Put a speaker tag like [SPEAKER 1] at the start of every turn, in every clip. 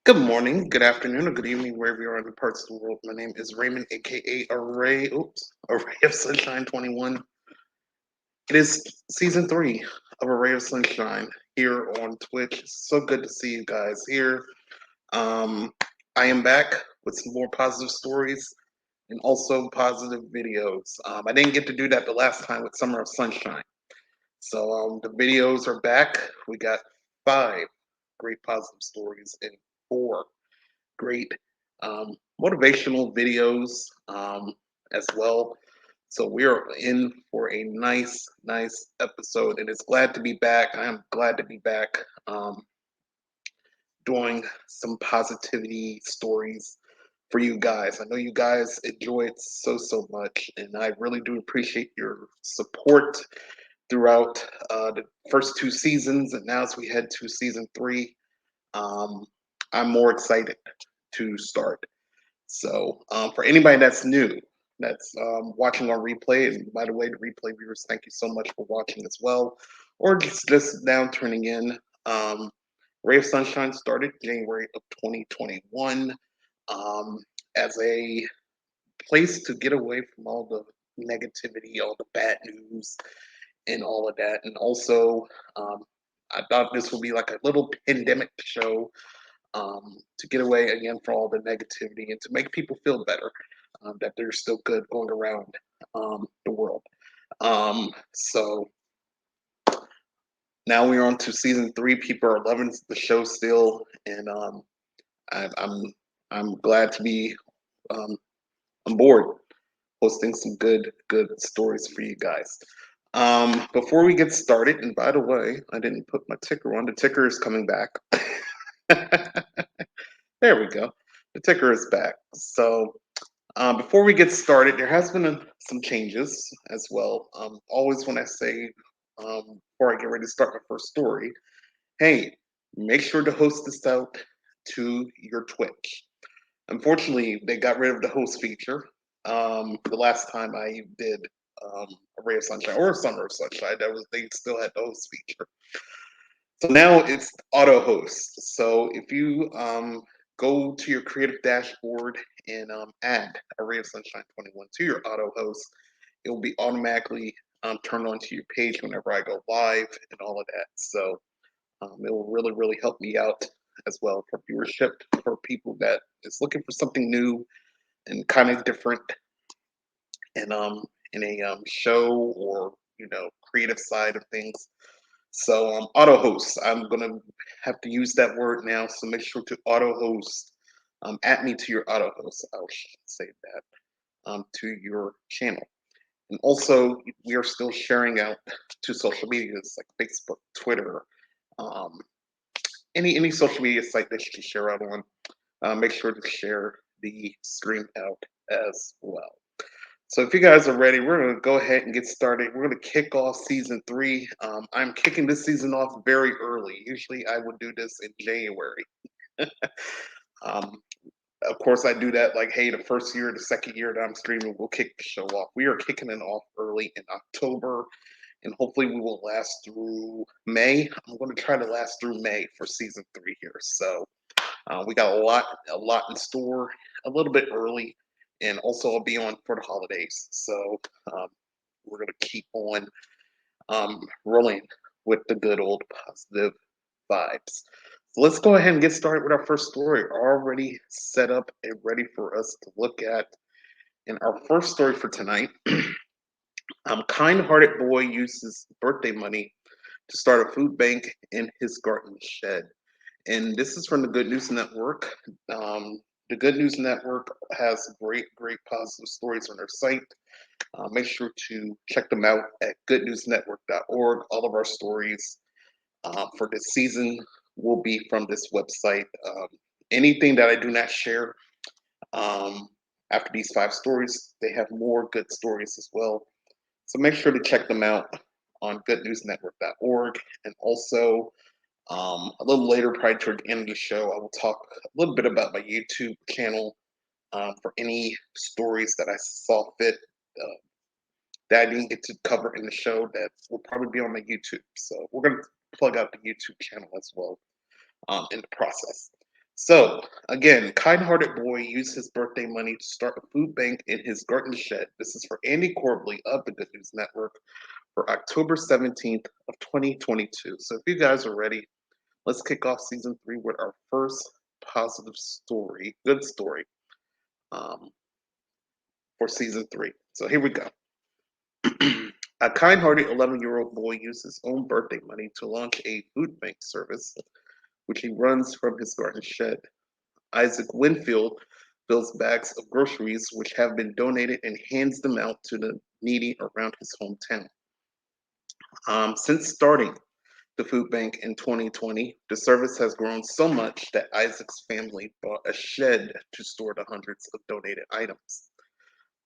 [SPEAKER 1] Good morning, good afternoon, or good evening, wherever you are in the parts of the world. My name is Raymond, aka Array of Sunshine 21. It is season three of Array of Sunshine here on Twitch. So good to see you guys here. Um, I am back with some more positive stories and also positive videos. I didn't get to do that the last time with Summer of Sunshine. So the videos are back. We got five great positive stories and four great um, motivational videos as well. So we are in for a nice episode, and it's glad to be back. I am glad to be back doing some positivity stories for you guys. I know you guys enjoy it so much, and I really do appreciate your support throughout the first two seasons, and now as we head to season three, um, I'm more excited to start. So, for anybody that's new, that's watching on replay, and by the way, the replay viewers, thank you so much for watching as well, or just now turning in. Um, Ray of Sunshine started January of 2021 um, as a place to get away from all the negativity, all the bad news, and all of that. And also, um, I thought this would be like a little pandemic show to get away again from all the negativity and to make people feel better that there's still good going around the world. So now we're on to season three. People are loving the show still, and I, I'm glad to be um, on board hosting some good stories for you guys. Before we get started, and by the way, I didn't put my ticker on. The ticker is coming back. There we go. The ticker is back. So before we get started, there has been some changes as well. Always when I say before I get ready to start my first story, hey, make sure to host this out to your Twitch. Unfortunately, they got rid of the host feature. The last time I did a Ray of Sunshine or a Summer of Sunshine, that was they still had the host feature. So now it's auto host. So if you go to your creative dashboard and add Array of Sunshine 21 to your auto host, it will be automatically turned onto your page whenever I go live and all of that. So it will really help me out as well for viewership for people that is looking for something new and kind of different and in a show or creative side of things. So auto host, I'm gonna have to use that word now. So make sure to auto host, add me to your auto host. I'll say that to your channel. And also, we are still sharing out to social medias like Facebook, Twitter, um, any social media site that you can share out on. Make sure to share the stream out as well. So if you guys are ready, we're going to go ahead and get started. We're going to kick off season three. I'm kicking this season off very early. Usually I would do this in January. um, of course, I do that like, hey, the first year, the second year that I'm streaming, we'll kick the show off. We are kicking it off early in October, and hopefully we will last through May. I'm going to try to last through May for season three here. So we got a lot in store, a little bit early, and also I'll be on for the holidays. So um, we're gonna keep on rolling with the good old positive vibes. So let's go ahead and get started with our first story. Already set up and ready for us to look at. And our first story for tonight: kind-hearted boy uses birthday money to start a food bank in his garden shed. And this is from the Good News Network. The Good News Network has great positive stories on their site. Make sure to check them out at goodnewsnetwork.org. All of our stories for this season will be from this website. Anything that I do not share um, after these five stories, they have more good stories as well. So make sure to check them out on goodnewsnetwork.org. And also, a little later, probably toward the end of the show, I will talk a little bit about my YouTube channel for any stories that I saw fit uh, that I didn't get to cover in the show that will probably be on my YouTube. So we're going to plug out the YouTube channel as well in the process. So, again, kind-hearted boy used his birthday money to start a food bank in his garden shed. This is for Andy Corbley of the Good News Network for October 17th of 2022. So if you guys are ready, let's kick off season 3 with our first positive story, good story um, for season 3. So here we go. A kind-hearted 11-year-old boy used his own birthday money to launch a food bank service, which he runs from his garden shed. Isaac Winfield fills bags of groceries which have been donated and hands them out to the needy around his hometown. Since starting the food bank in 2020, the service has grown so much that Isaac's family bought a shed to store the hundreds of donated items.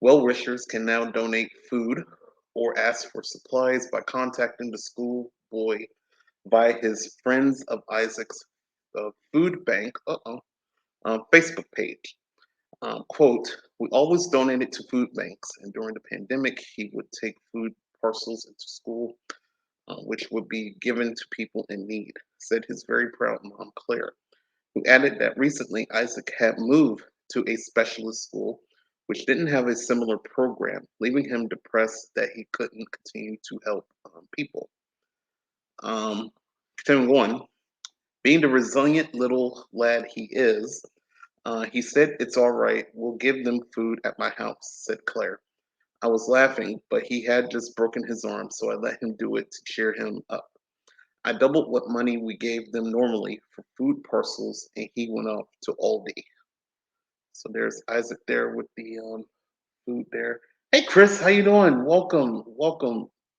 [SPEAKER 1] Well wishers can now donate food or ask for supplies by contacting the school boy via his Friends of Isaac's Food Bank Facebook page. Quote, we always donated to food banks, and during the pandemic, he would take food parcels into school, which would be given to people in need, said his very proud mom, Claire, who added that recently Isaac had moved to a specialist school which didn't have a similar program, leaving him depressed that he couldn't continue to help people. Um, Continuing on, being the resilient little lad he is, he said, it's all right. We'll give them food at my house, said Claire. I was laughing, but he had just broken his arm, so I let him do it to cheer him up. I doubled what money we gave them normally for food parcels, and he went off to Aldi. So there's Isaac there with the food there. Hey, Chris, how you doing? Welcome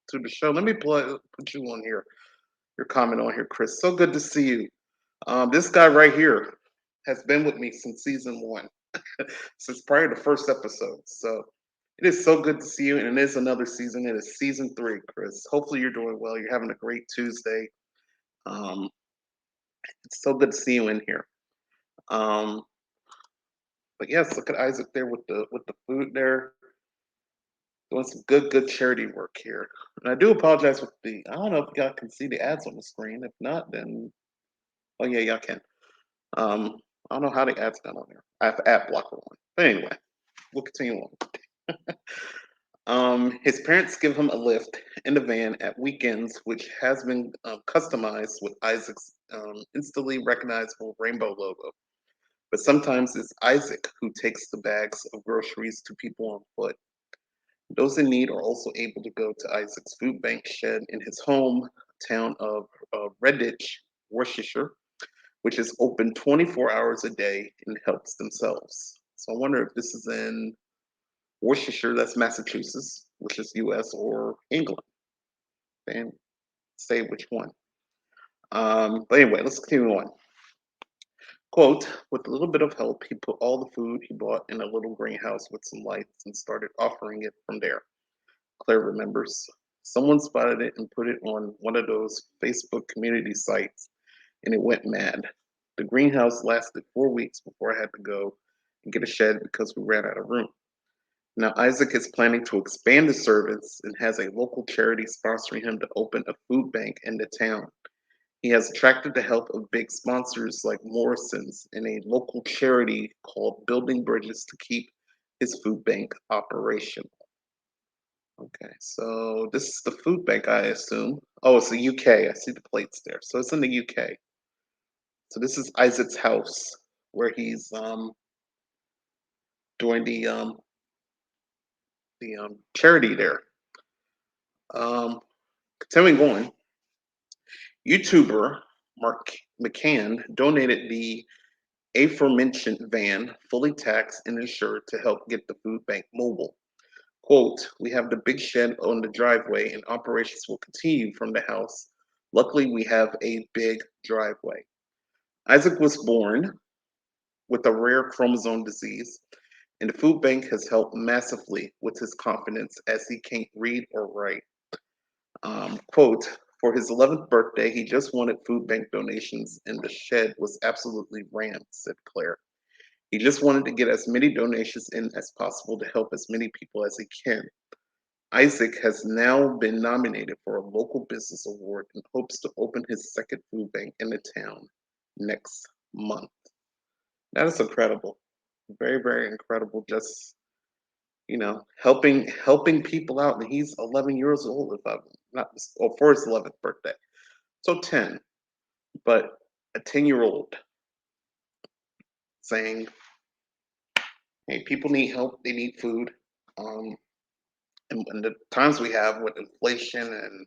[SPEAKER 1] to the show. Let me put you on here. Your comment on here, Chris. So good to see you. This guy right here has been with me since season 1. Since prior to the first episode. So it is so good to see you, and it is another season. It is season 3, Chris. Hopefully you're doing well. You're having a great Tuesday. Um, it's so good to see you in here. Um, but yes, look at Isaac there with the food there, doing some good charity work here. And I do apologize with the. I don't know if y'all can see the ads on the screen. If not, then oh yeah, y'all can. Um, I don't know how the ads got on there. I have ad blocker on. But anyway, we'll continue on. His parents give him a lift in the van at weekends, which has been customized with Isaac's instantly recognizable rainbow logo. But sometimes it's Isaac who takes the bags of groceries to people on foot. Those in need are also able to go to Isaac's food bank shed in his home town of Redditch, Worcestershire, which is open 24 hours a day and helps themselves. So I wonder if this is in Worcestershire, that's Massachusetts, which is US, or England. And say which one. But anyway, let's continue on. Quote, with a little bit of help, he put all the food he bought in a little greenhouse with some lights and started offering it from there. Claire remembers. Someone spotted it and put it on one of those Facebook community sites, and it went mad. The greenhouse lasted 4 weeks before I had to go and get a shed because we ran out of room. Now, Isaac is planning to expand the service and has a local charity sponsoring him to open a food bank in the town. He has attracted the help of big sponsors like Morrison's and a local charity called Building Bridges to keep his food bank operational. Okay, so this is the food bank, I assume. Oh, it's the UK. I see the plates there. So it's in the UK. So this is Isaac's house where he's doing the charity there. Um, Continuing on, YouTuber Mark McCann donated the aforementioned van, fully taxed and insured, to help get the food bank mobile. Quote, we have the big shed on the driveway and operations will continue from the house. Luckily, we have a big driveway. Isaac was born with a rare chromosome disease, and the food bank has helped massively with his confidence as he can't read or write. Quote, for his 11th birthday, he just wanted food bank donations, and the shed was absolutely rammed, said Claire. He just wanted to get as many donations in as possible to help as many people as he can. Isaac has now been nominated for a local business award and hopes to open his second food bank in the town next month. That is incredible. Very, very incredible. Just helping people out. And he's 11 years old, if I'm not or for his 11th birthday. So 10, but a 10-year-old saying, "Hey, people need help. They need food." Um, and the times we have with inflation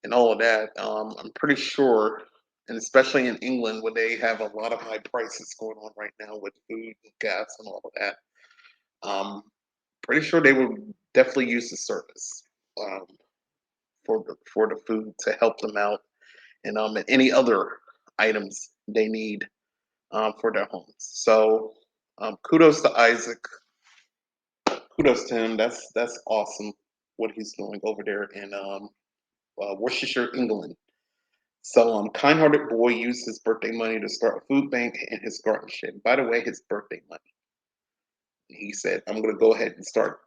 [SPEAKER 1] and all of that, I'm pretty sure, and especially in England, where they have a lot of high prices going on right now with food and gas and all of that, pretty sure they would definitely use the service um, for the food to help them out and any other items they need for their homes. So kudos to Isaac. Kudos to him. That's awesome what he's doing over there in Worcestershire, England. So, kind-hearted boy used his birthday money to start a food bank in his garden shed. By the way, his birthday money. He said, "I'm going to go ahead and start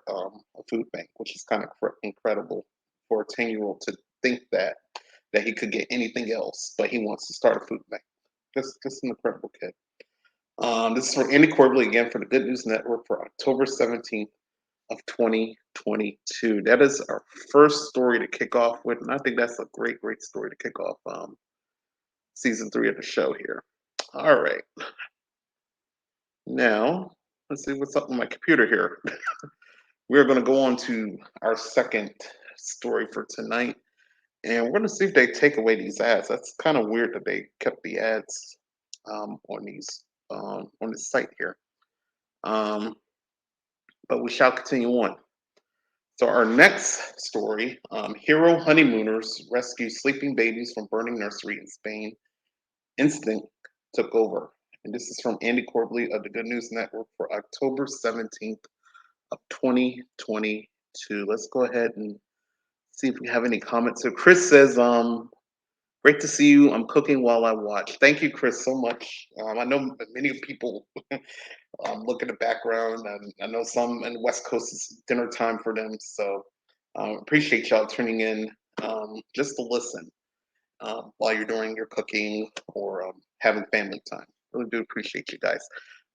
[SPEAKER 1] a food bank," which is kind of incredible for a 10-year-old to think that he could get anything else, but he wants to start a food bank. Just an incredible kid. This is for Andy Corbley again for the Good News Network for October 17th of 2022. That is our first story to kick off with, and I think that's a great, great story to kick off season 3 of the show here. All right, now let's see what's up with my computer here. We're going to go on to our second story for tonight, and we're going to see if they take away these ads. That's kind of weird that they kept the ads on these on this site here. Um, but we shall continue on. So our next story, hero honeymooners rescue sleeping babies from burning nursery in Spain. Instinct took over. And this is from Andy Corbley of the Good News Network for October 17th of 2022. Let's go ahead and see if we have any comments. So Chris says, great to see you. I'm cooking while I watch. Thank you, Chris, so much. I know many people look at the background, and I know some in the West Coast is dinner time for them. So appreciate y'all tuning in just to listen while you're doing your cooking or having family time. Really do appreciate you guys.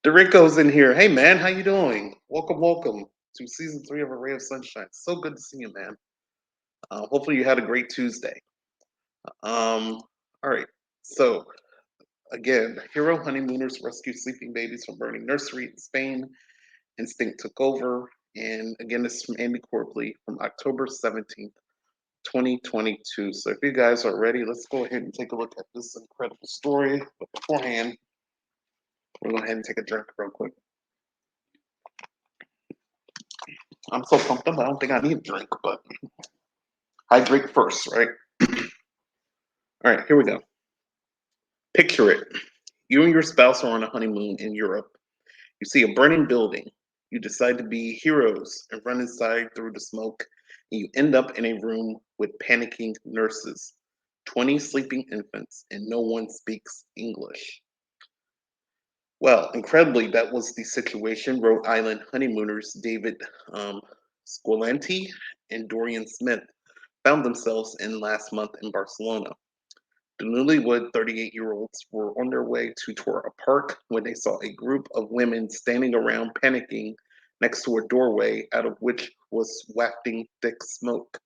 [SPEAKER 1] Dorico's in here. Hey man, how you doing? Welcome, welcome to season 3 of A Ray of Sunshine. So good to see you, man. Hopefully you had a great Tuesday. All right. So again, hero honeymooners rescue sleeping babies from burning nursery in Spain. Instinct took over. And again, this is from Andy Corbley from October 17th, 2022. So if you guys are ready, let's go ahead and take a look at this incredible story. But beforehand, we'll go ahead and take a drink real quick. I'm so pumped up, I don't think I need a drink, but hydrate first, right? All right, here we go. Picture it. You and your spouse are on a honeymoon in Europe. You see a burning building. You decide to be heroes and run inside through the smoke, and you end up in a room with panicking nurses, 20 sleeping infants, and no one speaks English. Well, incredibly, that was the situation. Rhode Island honeymooners David Squillanti and Dorian Smith found themselves in last month in Barcelona. The newlywed 38-year-olds were on their way to tour a park when they saw a group of women standing around panicking next to a doorway out of which was wafting thick smoke.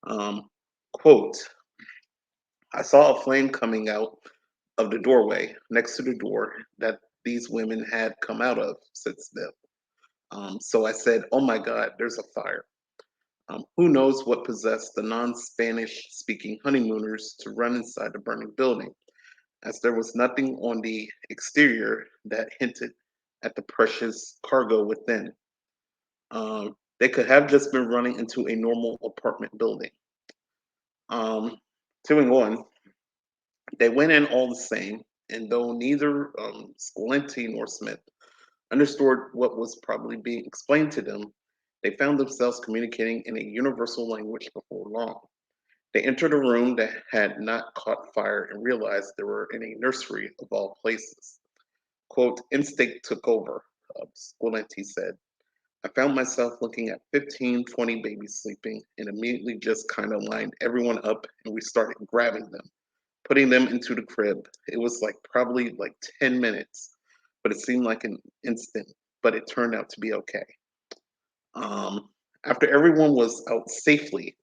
[SPEAKER 1] Um, quote, I saw a flame coming out of the doorway next to the door that these women had come out of, said Smith. So I said, oh my God, there's a fire. Who knows what possessed the non Spanish speaking honeymooners to run inside the burning building, as there was nothing on the exterior that hinted at the precious cargo within. They could have just been running into a normal apartment building. Um, Continuing on, they went in all the same, and though neither Squillenty nor Smith understood what was probably being explained to them, they found themselves communicating in a universal language before long. They entered a room that had not caught fire and realized they were in a nursery of all places. Quote, instinct took over, Squillenty said. I found myself looking at 15, 20 babies sleeping and immediately just kind of lined everyone up and we started grabbing them, putting them into the crib. It was like probably like 10 minutes. but it seemed like an instant, but it turned out to be okay. Um, After everyone was out safely,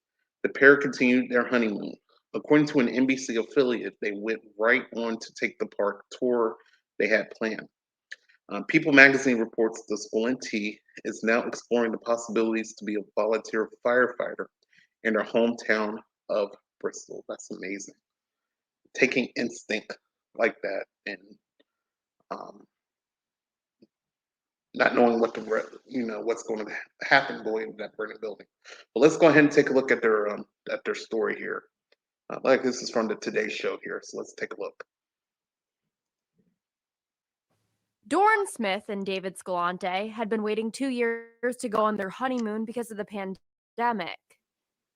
[SPEAKER 1] the pair continued their honeymoon. According to an NBC affiliate, they went right on to take the park tour they had planned. People magazine reports the Swollen T is now exploring the possibilities to be a volunteer firefighter in her hometown of Bristol. That's amazing. Taking instinct like that and um, not knowing what the what's going to happen going into that burning building. But let's go ahead and take a look at their story here. Like this is from the Today Show here, so let's take a look.
[SPEAKER 2] Doran Smith and David Scalante had been waiting 2 years to go on their honeymoon because of the pandemic.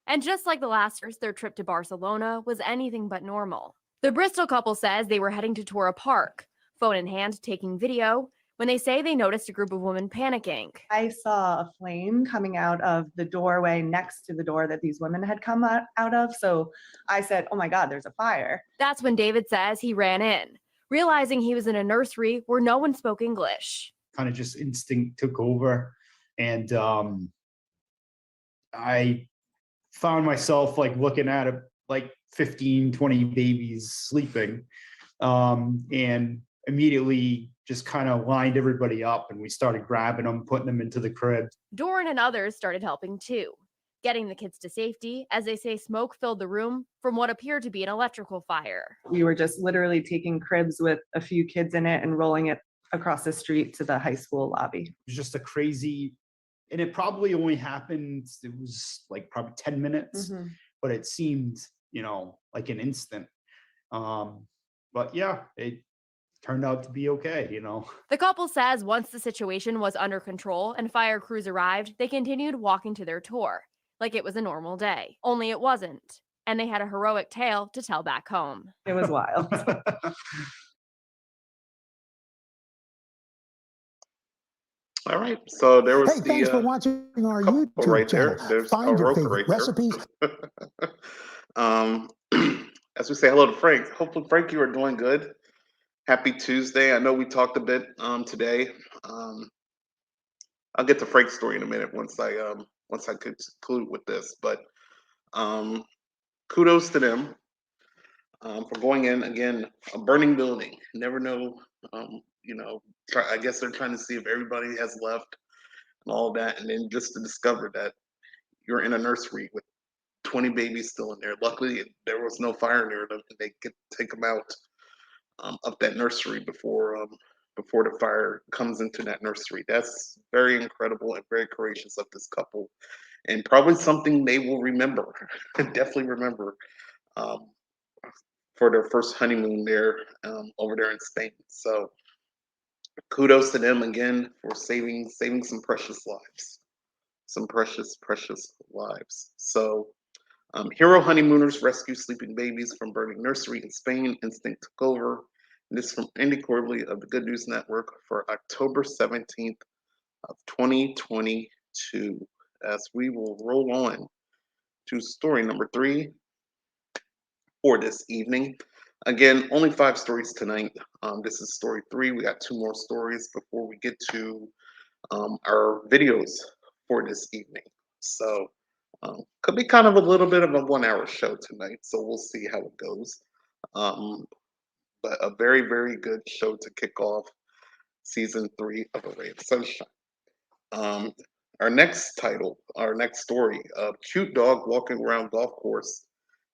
[SPEAKER 2] And just like the last years, their trip to Barcelona was anything but normal. The Bristol couple says they were heading to tour a park, phone in hand, taking video, when they say they noticed a group of women panicking.
[SPEAKER 3] I saw a flame coming out of the doorway next to the door that these women had come out of. So I said, oh my God, there's a fire.
[SPEAKER 2] That's when David says he ran in, realizing he was in a nursery where no one spoke English.
[SPEAKER 4] Kind of just instinct took over. And I found myself like looking at like 15, 20 babies sleeping, and immediately just kind of lined everybody up, and we started grabbing them, putting them into the crib.
[SPEAKER 2] Doran and others started helping too, getting the kids to safety as they say smoke filled the room from what appeared to be an electrical fire.
[SPEAKER 3] We were just literally taking cribs with a few kids in it and rolling it across the street to the high school lobby.
[SPEAKER 4] It was just a crazy, and it probably only happened, it was like probably 10 minutes, but it seemed, like an instant. But yeah, it turned out to be okay.
[SPEAKER 2] The couple says once the situation was under control and fire crews arrived, they continued walking to their tour like it was a normal day. Only it wasn't. And they had a heroic tale to tell back home.
[SPEAKER 3] It was wild.
[SPEAKER 1] All right, so there was
[SPEAKER 5] thanks for watching our YouTube
[SPEAKER 1] right
[SPEAKER 5] channel.
[SPEAKER 1] there. There's
[SPEAKER 5] Find your
[SPEAKER 1] Oroka
[SPEAKER 5] favorite
[SPEAKER 1] right
[SPEAKER 5] recipes.
[SPEAKER 1] As we say hello to Frank. Hopefully, Frank, you are doing good. Happy Tuesday. I know we talked a bit today. I'll get to Frank's story in a minute once I conclude with this. But kudos to them for going in again, a burning building. Never know. I guess they're trying to see if everybody has left and all that, and then just to discover that you're in a nursery with 20 babies still in there. Luckily, there was no fire near them, and they could take them out of that nursery before the fire comes into that nursery. That's very incredible and very courageous of this couple, and probably something they will remember, definitely remember, for their first honeymoon there over there in Spain. So kudos to them again for saving some precious lives, some precious lives. So hero honeymooners rescue sleeping babies from burning nursery in Spain. Instinct took over. And this is from Andy Corbely of the Good News Network for October 17th of 2022. As we will roll on to story number 3 for this evening. Again, only 5 stories tonight. This is story 3. We got 2 more stories before we get to our videos for this evening. So could be kind of a little bit of a 1-hour show tonight. So we'll see how it goes. But a very, very good show to kick off season 3 of A Ray of Sunshine. Our next story, a cute dog walking around golf course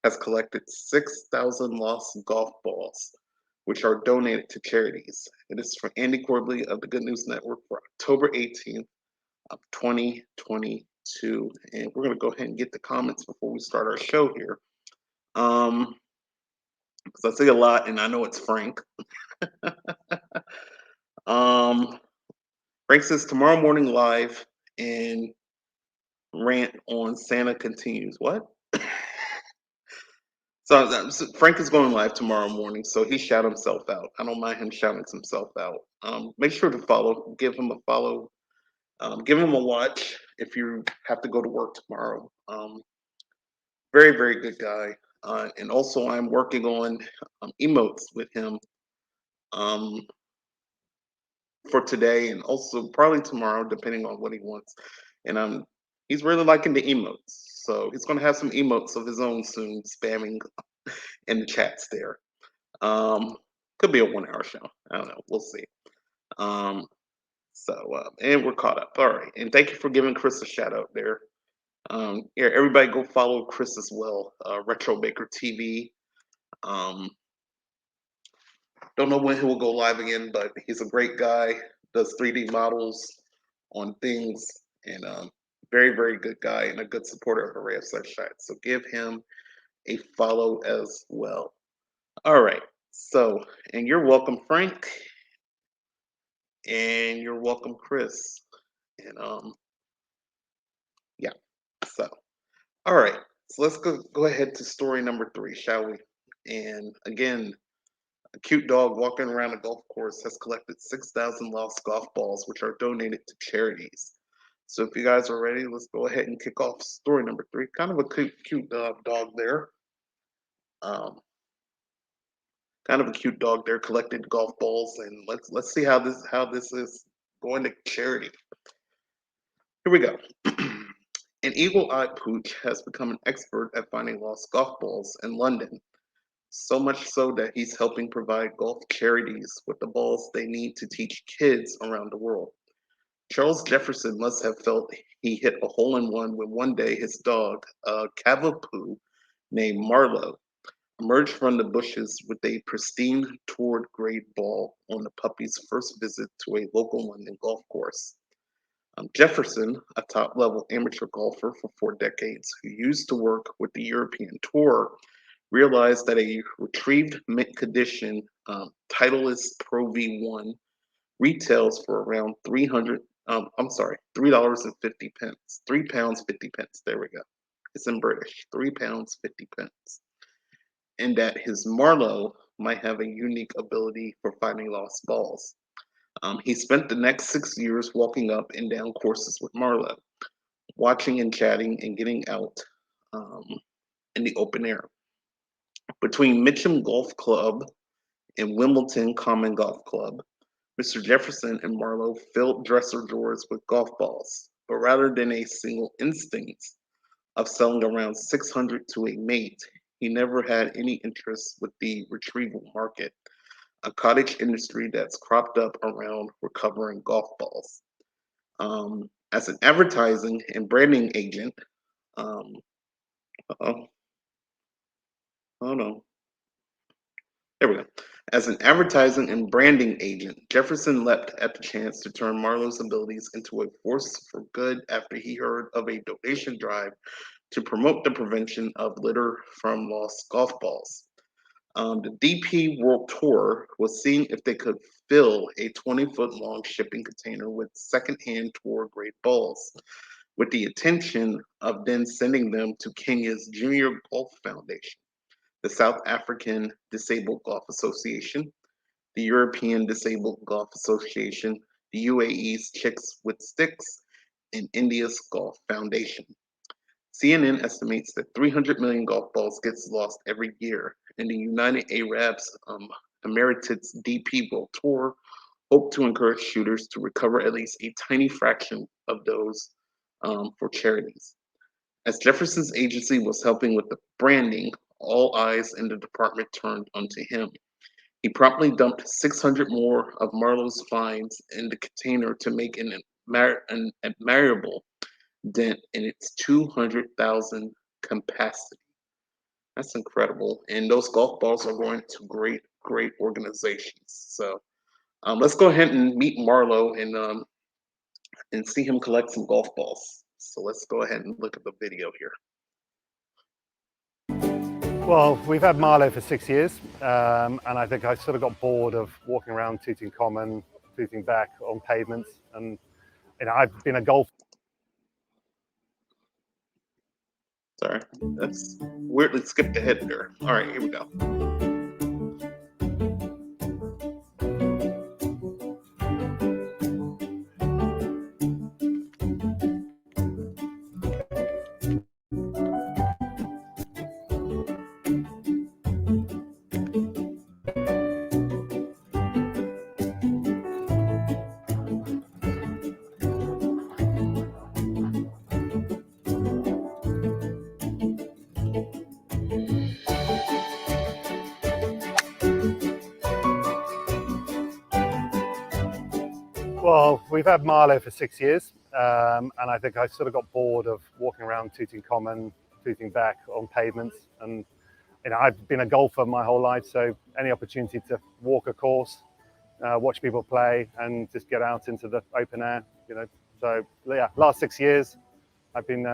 [SPEAKER 1] has collected 6,000 lost golf balls, which are donated to charities. It is from Andy Corbely of the Good News Network for October 18th of 2022. And we're going to go ahead and get the comments before we start our show here. Because I see a lot, and I know it's Frank. Frank says tomorrow morning live and rant on Santa continues. What? So Frank is going live tomorrow morning, so he shout himself out. I don't mind him shouting himself out. Make sure to follow, give him a follow, give him a watch if you have to go to work tomorrow. Very, very good guy. And also I'm working on emotes with him. for today and also probably tomorrow, depending on what he wants. And he's really liking the emotes, so he's gonna have some emotes of his own soon, spamming in the chats there. Could be a 1 hour show. I don't know. We'll see. And we're caught up. All right. And thank you for giving Chris a shout out there. Yeah, everybody go follow Chris as well. Retro Baker TV. Um, don't know when he will go live again, but he's a great guy. Does 3D models on things, and very, very good guy and a good supporter of Array of Sunshine. So give him a follow as well. All right. So, and you're welcome, Frank. And you're welcome, Chris. And yeah. So, all right. So let's go ahead to story number 3, shall we? And again, a cute dog walking around a golf course has collected 6,000 lost golf balls, which are donated to charities. So if you guys are ready, let's go ahead and kick off story number 3. Kind of a cute dog there. Kind of a cute dog there, collected golf balls, and let's see how this is going to charity. Here we go. An eagle-eyed pooch has become an expert at finding lost golf balls in London. So much so that he's helping provide golf charities with the balls they need to teach kids around the world. Charles Jefferson must have felt he hit a hole-in-one when one day his dog, a Cavapoo named Marlowe, emerged from the bushes with a pristine toward-grade ball on the puppy's first visit to a local London golf course. Jefferson, a top-level amateur golfer for 4 decades who used to work with the European Tour, realized that a retrieved mint condition Titleist Pro V1 retails for around $3.50. £3.50. There we go. It's in British. £3.50. And that his Marlowe might have a unique ability for finding lost balls. He spent the next 6 years walking up and down courses with Marlowe, watching and chatting and getting out in the open air. Between Mitcham Golf Club and Wimbledon Common Golf Club, Mr. Jefferson and Marlowe filled dresser drawers with golf balls, but rather than a single instinct of selling around 600 to a mate, he never had any interest with the retrieval market, a cottage industry that's cropped up around recovering golf balls. As an advertising and branding agent, There we go. As an advertising and branding agent, Jefferson leapt at the chance to turn Marlowe's abilities into a force for good after he heard of a donation drive to promote the prevention of litter from lost golf balls. The DP World Tour was seeing if they could fill a 20-foot long shipping container with secondhand tour grade balls, with the intention of then sending them to Kenya's Junior Golf Foundation, the South African Disabled Golf Association, the European Disabled Golf Association, the UAE's Chicks with Sticks, and India's Golf Foundation. CNN estimates that 300 million golf balls gets lost every year, and the United Arabs Emirates DP World Tour hope to encourage shooters to recover at least a tiny fraction of those for charities. As Jefferson's agency was helping with the branding, all eyes in the department turned onto him. He promptly dumped 600 more of Marlowe's finds in the container to make an admirable dent in its 200,000 capacity. That's incredible. And those golf balls are going to great organizations. So let's go ahead and meet Marlowe and see him collect some golf balls. So let's go ahead and look at the video here.
[SPEAKER 6] Well, we've had Marlowe for 6 years, and I think I sort of got bored of walking around Tooting Common, Tooting back on pavements, and I've been a golf.
[SPEAKER 1] Sorry, that's weirdly skipped ahead there. All right, here we go.
[SPEAKER 6] Well, we've had Marlow for 6 years, and I think I sort of got bored of walking around Tooting Common, Tooting back on pavements. And I've been a golfer my whole life, so any opportunity to walk a course, watch people play, and just get out into the open air, So yeah, last 6 years, I've been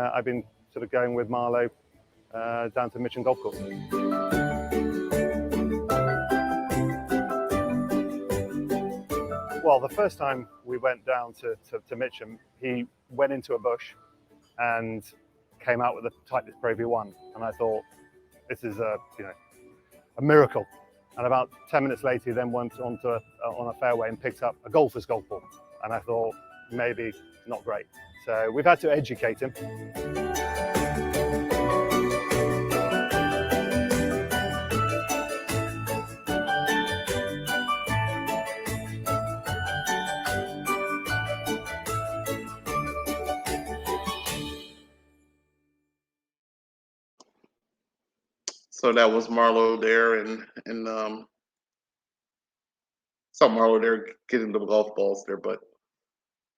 [SPEAKER 6] sort of going with Marlow down to Mitcham Golf Course. Well, the first time we went down to Mitcham, he went into a bush and came out with the Titleist Pro V1, and I thought, this is a miracle. And about 10 minutes later, he then went on a fairway and picked up a golfer's golf ball, and I thought maybe not great. So we've had to educate him.
[SPEAKER 1] So that was Marlow there, and saw Marlow there getting the golf balls there. But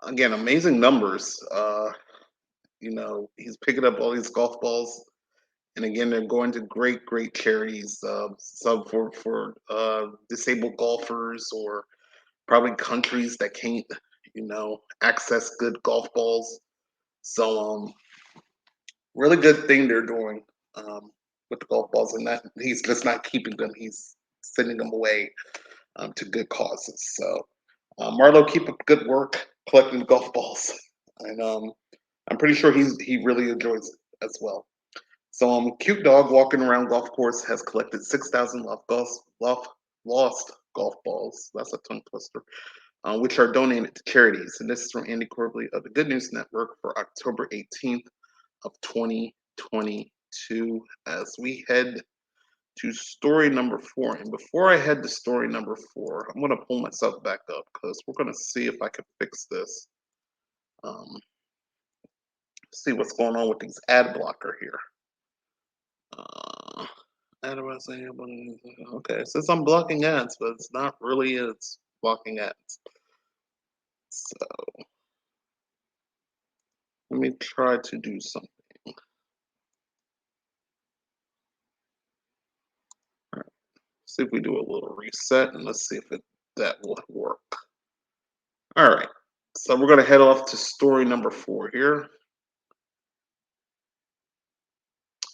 [SPEAKER 1] again, amazing numbers. He's picking up all these golf balls, and again, they're going to great charities. Some for disabled golfers, or probably countries that can't, access good golf balls. So, really good thing they're doing with the golf balls, and that he's just not keeping them; he's sending them away to good causes. So, Marlow, keep up good work collecting the golf balls, and I'm pretty sure he really enjoys it as well. So, Cute Dog walking around golf course has collected 6,000 lost golf balls. That's a tongue twister. Which are donated to charities. And this is from Andy Corbley of the Good News Network for October 18th of 2022 as we head to story number 4. And before I head to story number 4, I'm going to pull myself back up because we're going to see if I can fix this. See what's going on with these ad blocker here. Okay, it says I'm blocking ads, but it's not really, it's blocking ads. So let me try to do something. All right. See if we do a little reset, and let's see if that will work. All right, so we're going to head off to story number 4 here.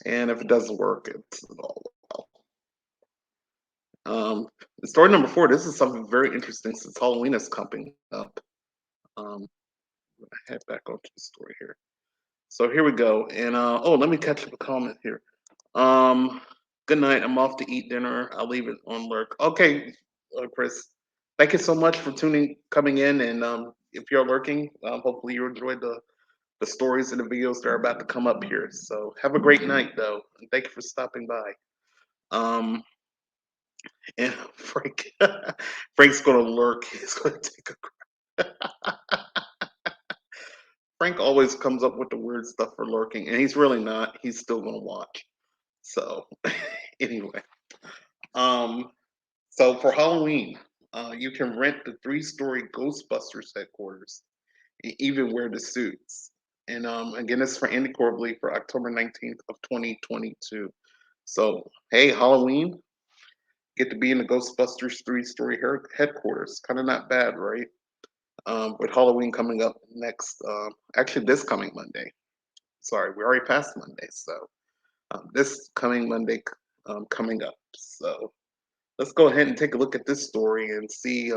[SPEAKER 1] And if it doesn't work, it's all well. Story number 4, this is something very interesting since Halloween is coming up. I'm going to head back onto the story here. So here we go. And let me catch up a comment here. Good night. I'm off to eat dinner. I'll leave it on lurk. Okay, Chris. Thank you so much for coming in. And if you're lurking, hopefully you enjoyed the stories and the videos that are about to come up here. So have a great night, though. And thank you for stopping by. And Frank's going to lurk. He's going to take a Frank always comes up with the weird stuff for lurking, and he's really not. He's still going to watch. So anyway, so for Halloween, you can rent the 3-story Ghostbusters headquarters and even wear the suits. And again, this is for Andy Corbley for October 19th of 2022. So hey, Halloween, get to be in the Ghostbusters 3-story headquarters. Kind of not bad, right? With Halloween coming up next, actually this coming Monday. Sorry, we already passed Monday, so this coming Monday coming up. So let's go ahead and take a look at this story and see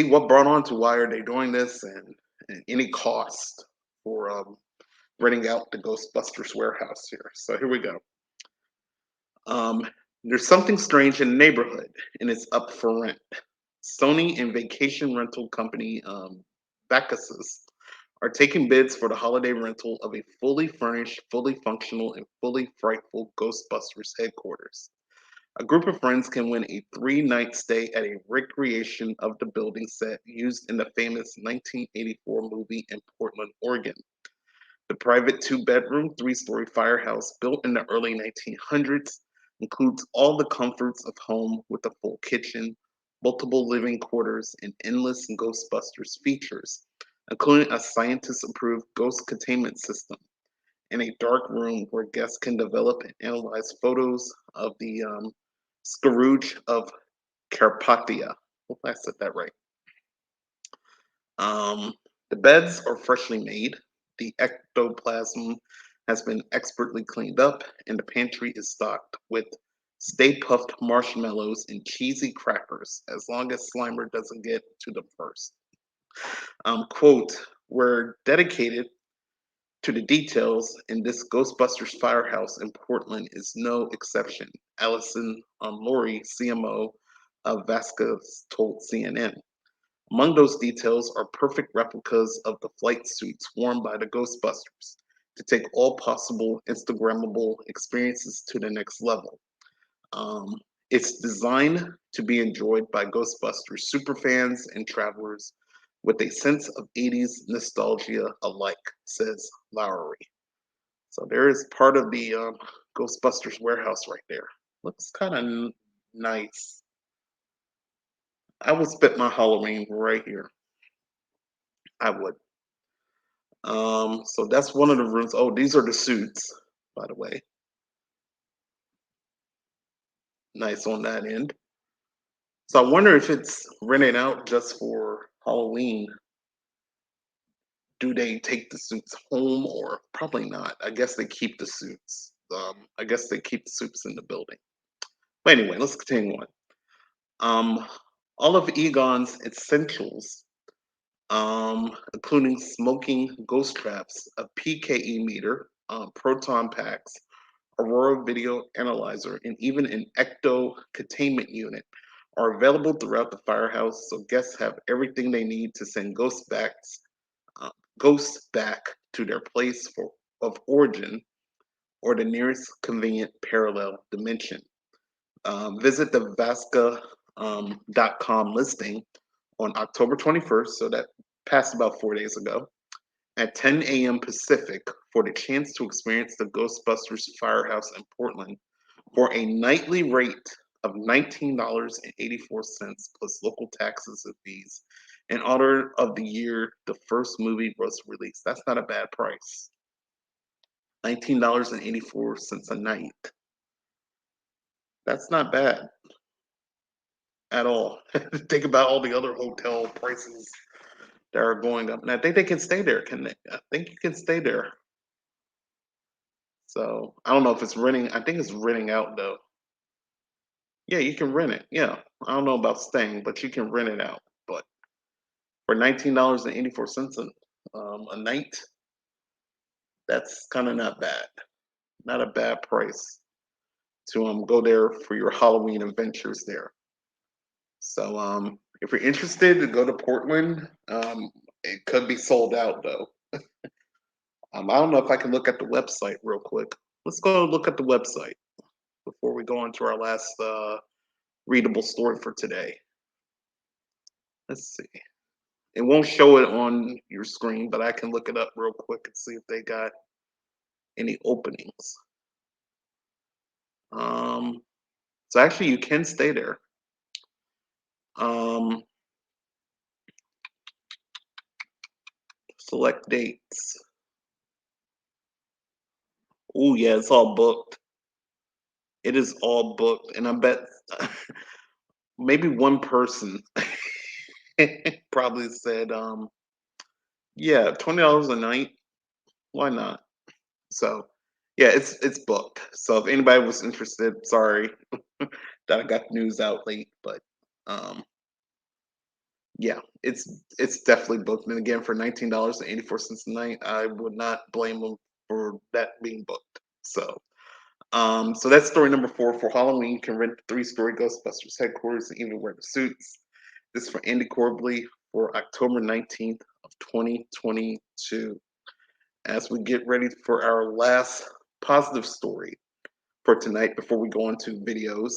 [SPEAKER 1] what brought on to why are they doing this, and any cost for renting out the Ghostbusters warehouse here. So here we go. There's something strange in the neighborhood, and it's up for rent. Sony and vacation rental company Bacchus are taking bids for the holiday rental of a fully furnished, fully functional, and fully frightful Ghostbusters headquarters. A group of friends can win a 3-night stay at a recreation of the building set used in the famous 1984 movie in Portland, Oregon. The private 2-bedroom, 3-story firehouse built in the early 1900s includes all the comforts of home with a full kitchen, multiple living quarters, and endless Ghostbusters features, including a scientist-approved ghost containment system and a dark room where guests can develop and analyze photos of the Scourge of Carpathia. Hope I said that right. Um, the beds are freshly made. The ectoplasm has been expertly cleaned up, and the pantry is stocked with Stay Puffed marshmallows and cheesy crackers, as long as Slimer doesn't get to them first. Quote, we're dedicated to the details, and this Ghostbusters firehouse in Portland is no exception. Allison Laurie, CMO of Vasquez, told CNN. Among those details are perfect replicas of the flight suits worn by the Ghostbusters to take all possible Instagrammable experiences to the next level. Um, it's designed to be enjoyed by Ghostbusters superfans and travelers with a sense of 80s nostalgia alike, says Lowry. So there is part of the Ghostbusters warehouse right there. Looks kind of nice. I would spend my Halloween right here. I would. So that's one of the rooms. Oh, these are the suits, by the way. Nice on that end. So I wonder if it's rented out just for Halloween. Do they take the suits home or probably not? I guess they keep the suits. I guess they keep the suits in the building. But anyway, let's continue on. All of Egon's essentials, including smoking ghost traps, a PKE meter, proton packs, Aurora video analyzer, and even an ecto containment unit are available throughout the firehouse, so guests have everything they need to send ghosts back to their place of origin or the nearest convenient parallel dimension. Visit the Vasca.com listing on October 21st, so that passed about 4 days ago, at 10 a.m. Pacific for the chance to experience the Ghostbusters Firehouse in Portland for a nightly rate of $19.84 plus local taxes and fees in honor of the year the first movie was released. That's not a bad price. $19.84 a night. That's not bad at all. Think about all the other hotel prices that are going up. And I think they can stay there, can they? I think you can stay there. So I don't know if it's renting. I think it's renting out though. Yeah, you can rent it. Yeah. I don't know about staying, but you can rent it out. But for $19.84 a night, that's kind of not bad. Not a bad price to go there for your Halloween adventures there. So if you're interested to go to Portland, it could be sold out though. I don't know if I can look at the website real quick. Let's go look at the website before we go on to our last readable story for today. Let's see. It won't show it on your screen, but I can look it up real quick and see if they got any openings. So actually, you can stay there. Select dates. Oh yeah, it's all booked. It is all booked, and I bet maybe one person probably said, yeah, $20 a night. Why not? So yeah, it's booked. So if anybody was interested, sorry that I got the news out late, but um yeah, it's definitely booked. And again, for $19.84 a night, I would not blame them for that being booked. So that's story number 4. For Halloween, you can rent the 3-story Ghostbusters headquarters and even wear the suits. This is for Andy Corbly for October 19th of 2022. As we get ready for our last positive story for tonight before we go into videos.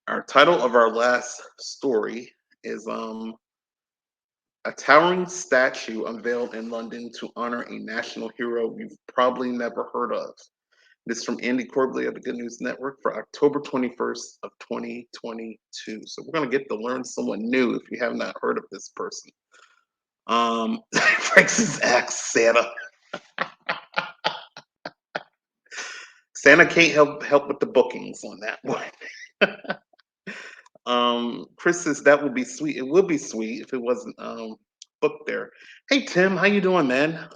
[SPEAKER 1] Our title of our last story is a towering statue unveiled in London to honor a national hero you've probably never heard of. This is from Andy Corbley of the Good News Network for October 21st of 2022. So we're going to get to learn someone new if you have not heard of this person. Francis asks Santa. Santa can't help with the bookings on that one. Chris says that would be sweet. It would be sweet if it wasn't booked there. Hey Tim, how you doing, man?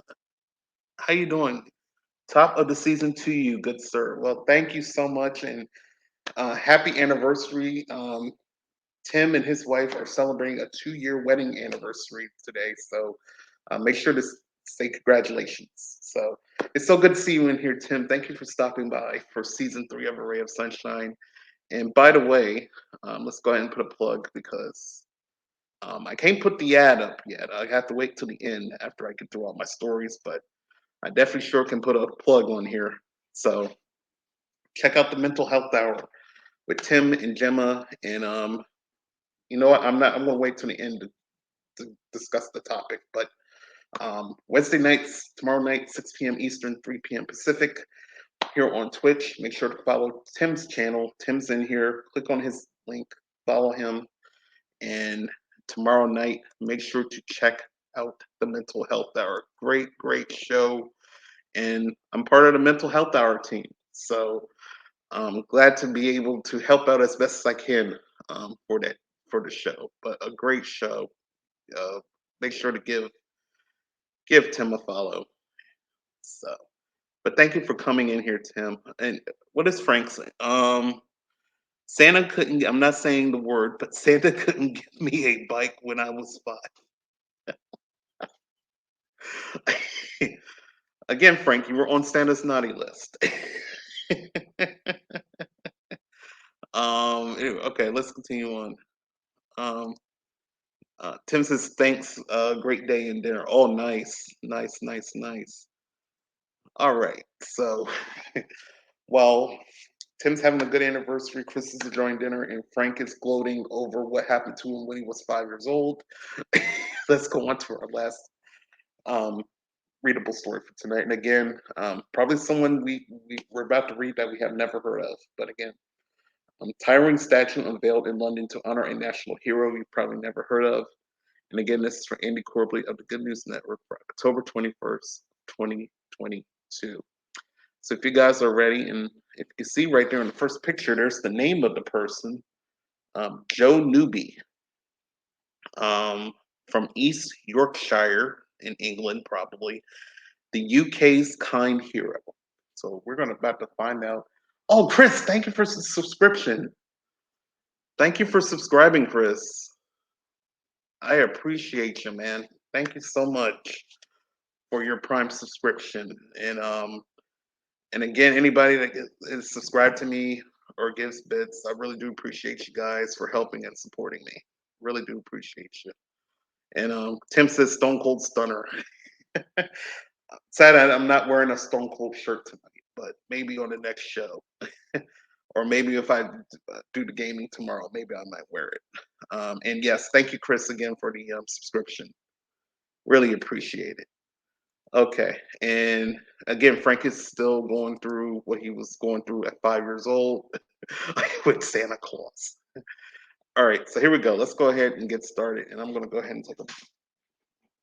[SPEAKER 1] How you doing? Top of the season to you, good sir. Well, thank you so much, and happy anniversary. Tim and his wife are celebrating a 2-year wedding anniversary today, so make sure to say congratulations. So it's so good to see you in here, Tim. Thank you for stopping by for season 3 of A Ray of Sunshine. And by the way, let's go ahead and put a plug because I can't put the ad up yet. I have to wait till the end after I get through all my stories, but I definitely sure can put a plug on here. So check out the Mental Health Hour with Tim and Gemma. And you know what? I'm gonna wait till the end to discuss the topic. But Wednesday nights, tomorrow night, 6 p.m. Eastern, 3 p.m. Pacific, here on Twitch. Make sure to follow Tim's channel. Tim's in here. Click on his link, follow him. And tomorrow night, make sure to check out the Mental Health Hour. Great, great show. And I'm part of the Mental Health Hour team. So I'm glad to be able to help out as best as I can for the show. But a great show. Make sure to give Tim a follow. So, but thank you for coming in here, Tim. And what does Frank say? Santa couldn't. I'm not saying the word, but Santa couldn't give me a bike when I was 5. Again, Frank, you were on Santa's naughty list. Anyway, okay, let's continue on. Tim says, thanks, great day and dinner. Oh, nice, nice, nice, nice. All right, so, well, Tim's having a good anniversary. Chris is enjoying dinner, and Frank is gloating over what happened to him when he was 5 years old. Let's go on to our last readable story for tonight. And again, probably someone we're about to read that we have never heard of. But again, Tyrone statue unveiled in London to honor a national hero you've probably never heard of. And again, this is for Andy Corbley of the Good News Network for October 21st, 2022. So if you guys are ready, and if you see right there in the first picture, there's the name of the person, Joe Newby, from East Yorkshire in England, probably the UK's kind hero. So we're about to find out. Oh, Chris, thank you for the subscription. Thank you for subscribing, Chris. I appreciate you, man. Thank you so much for your Prime subscription. And again, anybody that is subscribed to me or gives bits, I really do appreciate you guys for helping and supporting me. Really do appreciate you. And Tim says Stone Cold Stunner. Sad I'm not wearing a Stone Cold shirt tonight, but maybe on the next show. Or maybe if I do the gaming tomorrow, maybe I might wear it. And yes, thank you, Chris, again for the subscription. Really appreciate it. Okay, and again, Frank is still going through what he was going through at 5 years old with Santa Claus. All right, so here we go. Let's go ahead and get started. And I'm going to go ahead and take a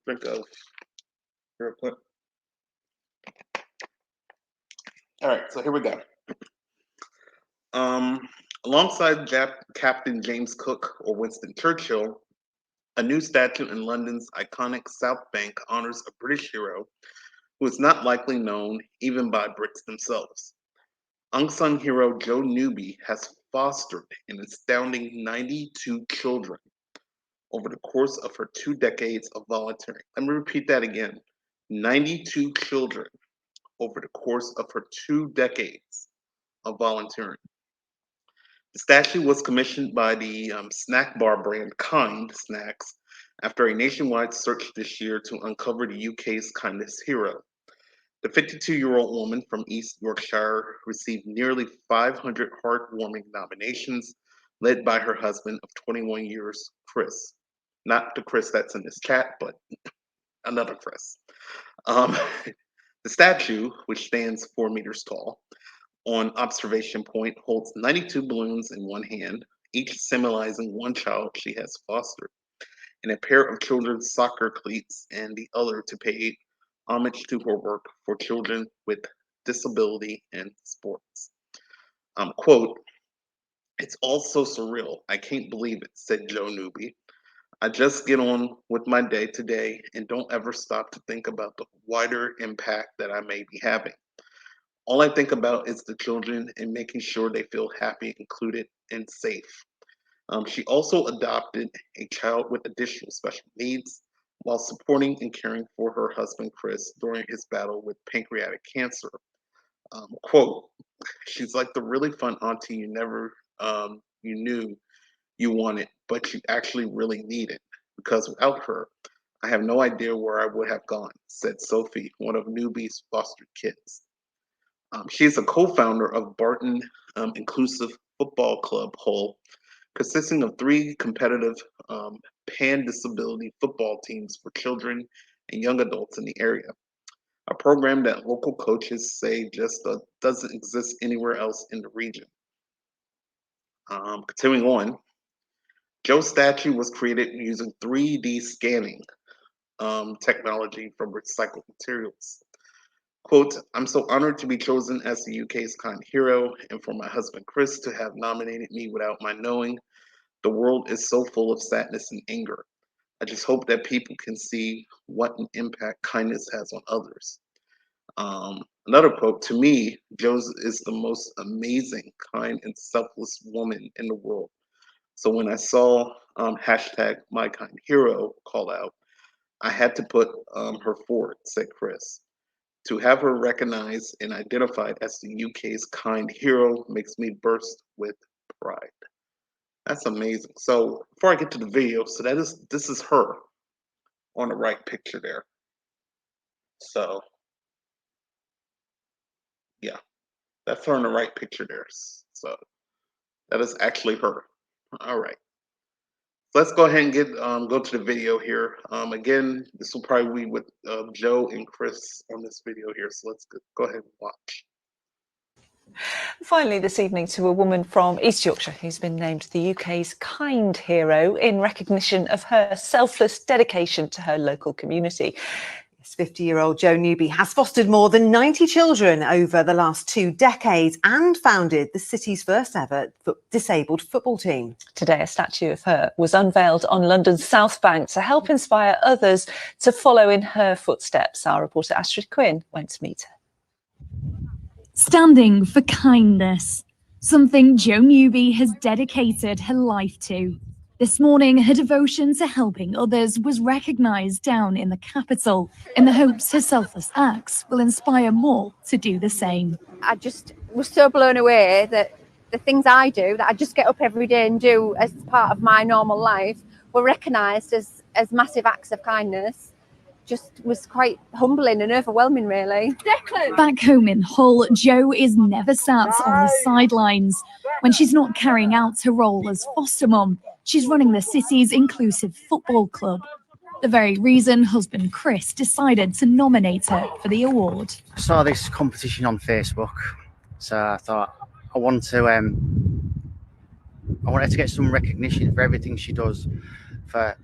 [SPEAKER 1] drink of real quick. All right, so here we go. Alongside Captain James Cook or Winston Churchill, a new statue in London's iconic South Bank honors a British hero who is not likely known even by Brits themselves. Unsung hero Joe Newby has fostered an astounding 92 children over the course of her 2 decades of volunteering. Let me repeat that again. 92 children over the course of her 2 decades of volunteering. The statue was commissioned by the snack bar brand Kind Snacks after a nationwide search this year to uncover the UK's kindest hero. The 52-year-old woman from East Yorkshire received nearly 500 heartwarming nominations, led by her husband of 21 years, Chris. Not the Chris that's in this chat, but another Chris. The statue, which stands 4 meters tall, on observation point holds 92 balloons in one hand, each symbolizing one child she has fostered, and a pair of children's soccer cleats in the other to pay homage to her work for children with disability in sports. Quote, "It's all so surreal. I can't believe it," said Joe Newby. "I just get on with my day to day and don't ever stop to think about the wider impact that I may be having. All I think about is the children and making sure they feel happy, included, and safe." She also adopted a child with additional special needs while supporting and caring for her husband, Chris, during his battle with pancreatic cancer. Quote, "She's like the really fun auntie you knew you wanted, but you actually really needed, because without her, I have no idea where I would have gone," said Sophie, one of Newby's fostered kids. She is a co-founder of Barton Inclusive Football Club Hull, consisting of 3 competitive pan-disability football teams for children and young adults in the area, a program that local coaches say just doesn't exist anywhere else in the region. Continuing on, Joe's statue was created using 3D scanning technology from recycled materials. Quote, "I'm so honored to be chosen as the UK's kind hero and for my husband Chris to have nominated me without my knowing. The world is so full of sadness and anger. I just hope that people can see what an impact kindness has on others." Another quote, "To me, Joe's is the most amazing, kind, and selfless woman in the world. So when I saw hashtag my kind hero call out, I had to put her forward," said Chris. "To have her recognized and identified as the UK's kind hero makes me burst with pride." That's amazing. So before I get to the video, so this is her on the right picture there. So yeah, that's her in the right picture there. So that is actually her. All right. Let's go ahead and go to the video here. Again, this will probably be with Joe and Chris on this video here. So let's go ahead and watch.
[SPEAKER 7] Finally this evening to a woman from East Yorkshire who's been named the UK's Kind Hero in recognition of her selfless dedication to her local community.
[SPEAKER 8] 50-year-old Joe Newby has fostered more than 90 children over the last 2 decades and founded the city's first ever disabled football team.
[SPEAKER 7] Today, a statue of her was unveiled on London's South Bank to help inspire others to follow in her footsteps. Our reporter Astrid Quinn went to meet her.
[SPEAKER 9] Standing for kindness, something Joe Newby has dedicated her life to. This morning, her devotion to helping others was recognised down in the capital, in the hopes her selfless acts will inspire more to do the same.
[SPEAKER 10] I just was so blown away that the things I do, that I just get up every day and do as part of my normal life, were recognised as massive acts of kindness. Just was quite humbling and overwhelming, really.
[SPEAKER 9] Back home in Hull, Joe is never sat on the sidelines. When she's not carrying out her role as foster mum, she's running the city's inclusive football club. The very reason husband Chris decided to nominate her for the award.
[SPEAKER 11] I saw this competition on Facebook, so I thought I wanted to get some recognition for everything she does for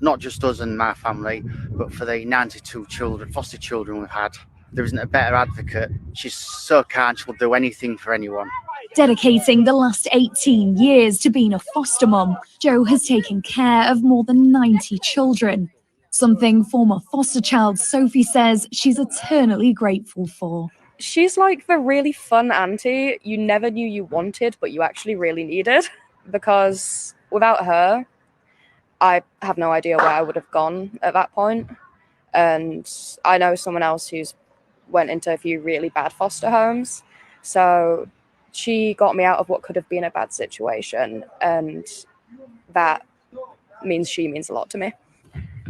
[SPEAKER 11] not just us and my family, but for the 92 children, foster children we've had. There isn't a better advocate. She's so kind, she'll do anything for anyone.
[SPEAKER 9] Dedicating the last 18 years to being a foster mum, Joe has taken care of more than 90 children. Something former foster child Sophie says she's eternally grateful for.
[SPEAKER 12] She's like the really fun auntie you never knew you wanted, but you actually really needed. Because without her, I have no idea where I would have gone at that point. And I know someone else who's went into a few really bad foster homes. So she got me out of what could have been a bad situation. And that means she means a lot to me.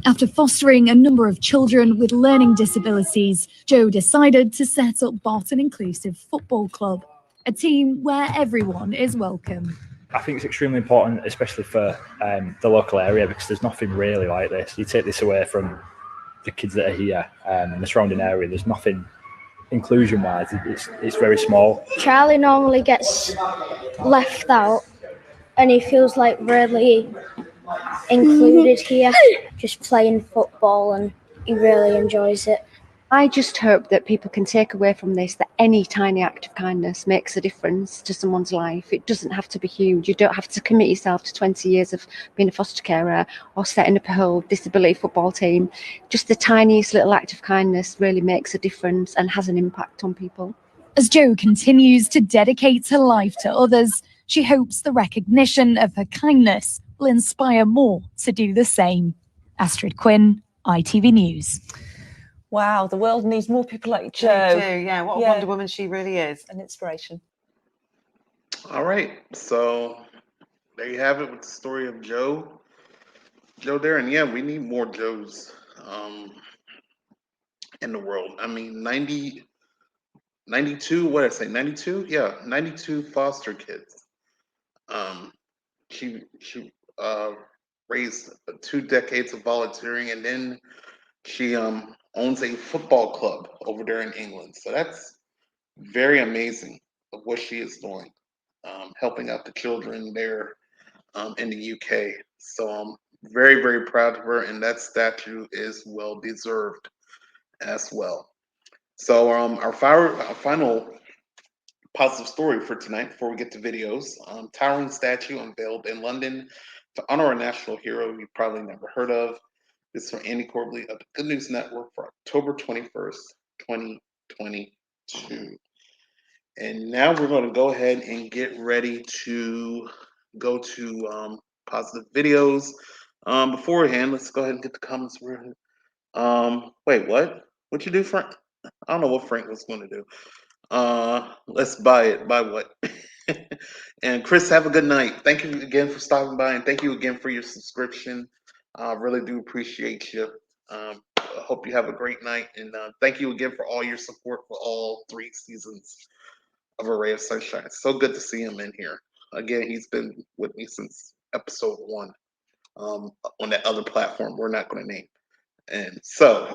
[SPEAKER 9] After fostering a number of children with learning disabilities, Joe decided to set up Barton Inclusive Football Club, a team where everyone is welcome.
[SPEAKER 13] I think it's extremely important, especially for the local area, because there's nothing really like this. You take this away from the kids that are here and the surrounding area, there's nothing inclusion wise, it's very small.
[SPEAKER 14] Charlie normally gets left out and he feels like really included here, just playing football, and he really enjoys it.
[SPEAKER 10] I just hope that people can take away from this that any tiny act of kindness makes a difference to someone's life. It doesn't have to be huge. You don't have to commit yourself to 20 years of being a foster carer or setting up a whole disability football team. Just the tiniest little act of kindness really makes a difference and has an impact on people.
[SPEAKER 9] As Jo continues to dedicate her life to others, she hopes the recognition of her kindness will inspire more to do the same. Astrid Quinn, ITV News.
[SPEAKER 7] Wow, the world needs more people like Jo.
[SPEAKER 8] They do, yeah. What a Wonder Woman she really is.
[SPEAKER 7] An inspiration.
[SPEAKER 1] All right, so there you have it with the story of Jo there. And yeah, we need more Joes in the world. I mean, 92, what did I say, 92? Yeah, 92 foster kids. She raised 2 decades of volunteering, and then she owns a football club over there in England. So that's very amazing of what she is doing, helping out the children there in the UK. So I'm very, very proud of her, and that statue is well deserved as well. So our final positive story for tonight, before we get to videos, towering statue unveiled in London to honor a national hero you probably never heard of. This is from Andy Corbley of the Good News Network for October 21st, 2022. And now we're going to go ahead and get ready to go to positive videos. Beforehand, let's go ahead and get the comments. Wait, what? What'd you do, Frank? I don't know what Frank was going to do. Let's buy it. Buy what? And Chris, have a good night. Thank you again for stopping by, and thank you again for your subscription. I really do appreciate you. I hope you have a great night, and thank you again for all your support for all 3 seasons of A Ray of Sunshine. It's so good to see him in here. Again, he's been with me since episode 1 on that other platform we're not going to name. And so,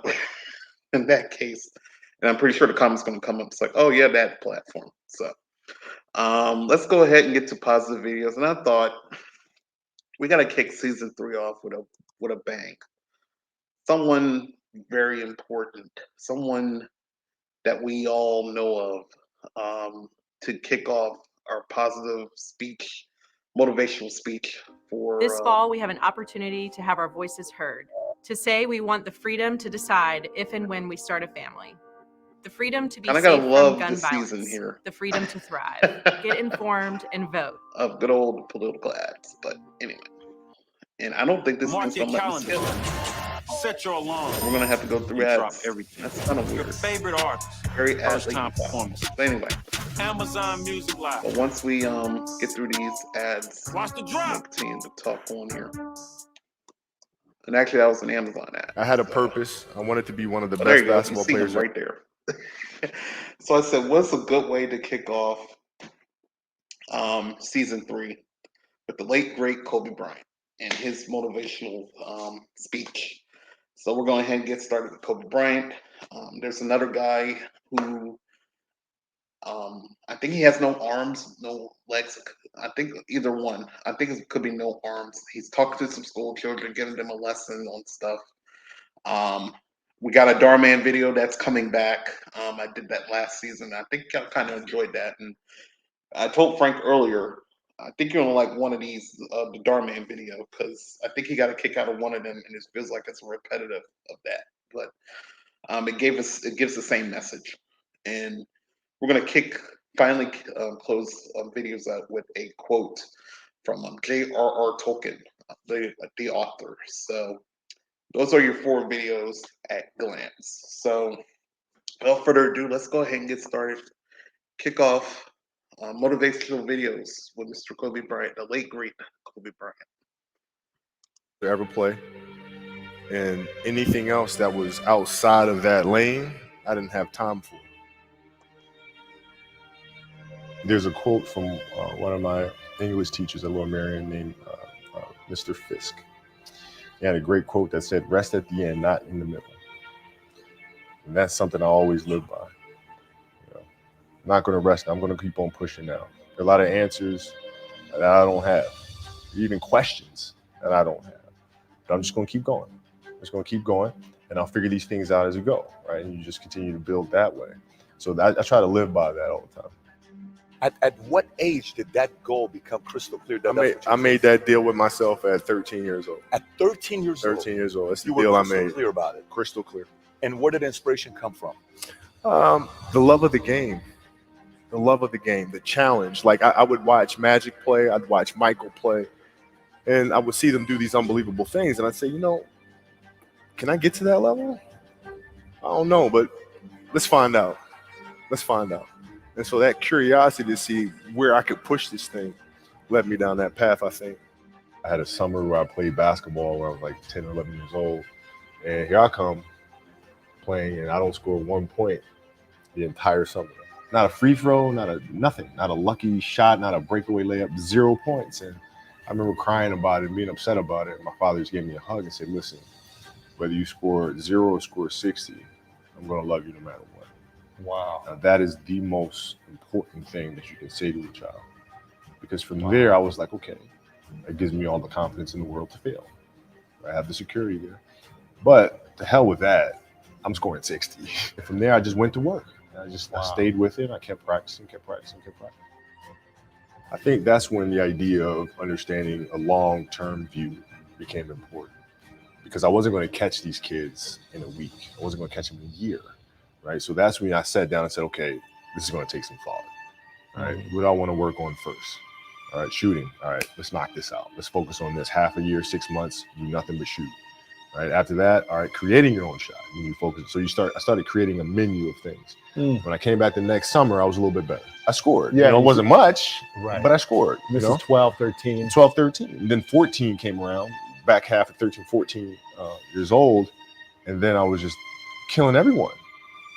[SPEAKER 1] in that case, and I'm pretty sure the comment's going to come up. It's like, oh yeah, that platform. So, let's go ahead and get to positive videos. And I thought we got to kick season 3 off with a bang. Someone very important, someone that we all know of, to kick off our positive speech, motivational speech for
[SPEAKER 15] this fall. We have an opportunity to have our voices heard, to say we want the freedom to decide if and when we start a family. The freedom to be safe from gun violence. Here. The freedom to thrive. Get informed and vote.
[SPEAKER 1] Of good old political ads. But anyway. And I don't think this is going to let me skip.
[SPEAKER 16] Set your alarm.
[SPEAKER 1] We're going to have to go through ads. That's kind of weird.
[SPEAKER 16] Your favorite artist.
[SPEAKER 1] Very
[SPEAKER 16] First time performance.
[SPEAKER 1] But anyway.
[SPEAKER 16] Amazon Music Live.
[SPEAKER 1] But once we get through these ads,
[SPEAKER 16] watch the drop.
[SPEAKER 1] We'll continue to talk on here. And actually, that was an Amazon ad.
[SPEAKER 17] I had a purpose. I wanted to be one of the best basketball players.
[SPEAKER 1] Right there. So I said, what's a good way to kick off season 3 with the late great Kobe Bryant and his motivational speech? So we're going ahead and get started with Kobe Bryant. There's another guy who I think he has no arms, no legs. I think either one. I think it could be no arms. He's talking to some school children, giving them a lesson on stuff. We got a Darman video that's coming back. I did that last season. I think I kind of enjoyed that. And I told Frank earlier, I think you're gonna like one of these, the Darman video, because I think he got a kick out of one of them, and it feels like it's repetitive of that. But it gives the same message. And we're gonna finally close videos out with a quote from J.R.R. Tolkien, the author. So those are your 4 videos at glance. So without further ado, let's go ahead and get started. Kick off motivational videos with Mr. Kobe Bryant, the late great Kobe Bryant.
[SPEAKER 17] To ever play, and anything else that was outside of that lane, I didn't have time for. There's a quote from one of my English teachers at Lower Merion named Mr. Fisk. He had a great quote that said, "Rest at the end, not in the middle." And that's something I always live by. I'm not going to rest. I'm going to keep on pushing now. There are a lot of answers that I don't have, even questions that I don't have. But I'm just going to keep going. I'm just going to keep going, and I'll figure these things out as we go, right? And you just continue to build that way. So I try to live by that all the time.
[SPEAKER 18] At what age did that goal become crystal clear?
[SPEAKER 17] I made that deal with myself at 13 years old.
[SPEAKER 18] At 13 years old?
[SPEAKER 17] 13 years old. That's the
[SPEAKER 18] You were
[SPEAKER 17] deal I
[SPEAKER 18] crystal
[SPEAKER 17] made.
[SPEAKER 18] clear about it.
[SPEAKER 17] Crystal clear.
[SPEAKER 18] And where did inspiration come from?
[SPEAKER 17] The love of the game. The love of the game, the challenge. Like I would watch Magic play, I'd watch Michael play, and I would see them do these unbelievable things. And I'd say, can I get to that level? I don't know, but let's find out. Let's find out. And so that curiosity to see where I could push this thing led me down that path, I think. I had a summer where I played basketball when I was like 10 or 11 years old. And here I come playing, and I don't score 1 point the entire summer. Not a free throw, nothing, not a lucky shot, not a breakaway layup, 0 points. And I remember crying about it and being upset about it. My father just gave me a hug and said, listen, whether you score 0 or score 60, I'm going to love you no matter what.
[SPEAKER 18] Wow.
[SPEAKER 17] Now, that is the most important thing that you can say to a child. Because from there, I was like, okay, that gives me all the confidence in the world to fail. I have the security there. But to hell with that, I'm scoring 60. And from there, I just went to work. I stayed with it. I kept practicing. I think that's when the idea of understanding a long-term view became important. Because I wasn't going to catch these kids in a week. I wasn't going to catch them in a year. Right. So that's when I sat down and said, okay, this is going to take some thought. All right. What do I want to work on first? All right. Shooting. All right. Let's knock this out. Let's focus on this. Half a year, 6 months, do nothing but shoot. Right. After that, all right, creating your own shot. When you focus. So I started creating a menu of things. When I came back the next summer, I was a little bit better. I scored.
[SPEAKER 18] Yeah.
[SPEAKER 17] It wasn't much,
[SPEAKER 18] Right.
[SPEAKER 17] but I scored.
[SPEAKER 18] This is 12, 13.
[SPEAKER 17] 12, 13. And then 14 came around, back half of 13, 14 years old. And then I was just killing everyone.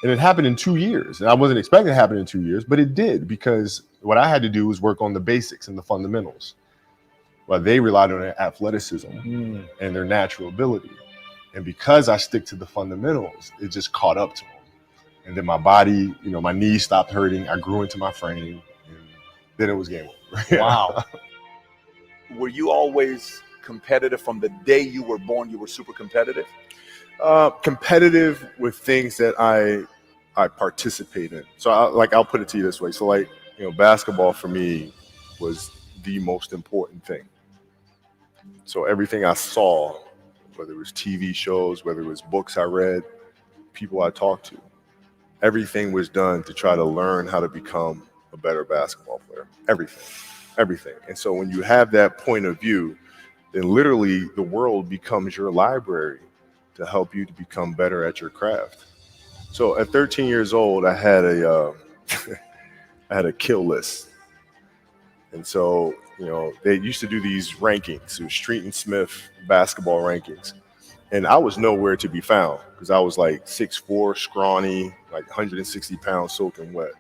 [SPEAKER 17] And it happened in 2 years. And I wasn't expecting it to happen in 2 years, but it did, because what I had to do was work on the basics and the fundamentals. While they relied on their athleticism and their natural ability. And because I stick to the fundamentals, it just caught up to them. And then my body, my knees stopped hurting. I grew into my frame. And then it was game over.
[SPEAKER 18] Wow. Were you always competitive from the day you were born? You were super competitive?
[SPEAKER 17] Competitive with things that I participate in. So I'll put it to you this way. So basketball for me was the most important thing. So everything I saw, whether it was TV shows, whether it was books I read, people I talked to, everything was done to try to learn how to become a better basketball player. Everything. And so when you have that point of view, then literally the world becomes your library to help you to become better at your craft. So at 13 years old, I had a kill list. And so, they used to do these rankings, it was Street and Smith basketball rankings. And I was nowhere to be found because I was like 6'4", scrawny, like 160 pounds soaking wet.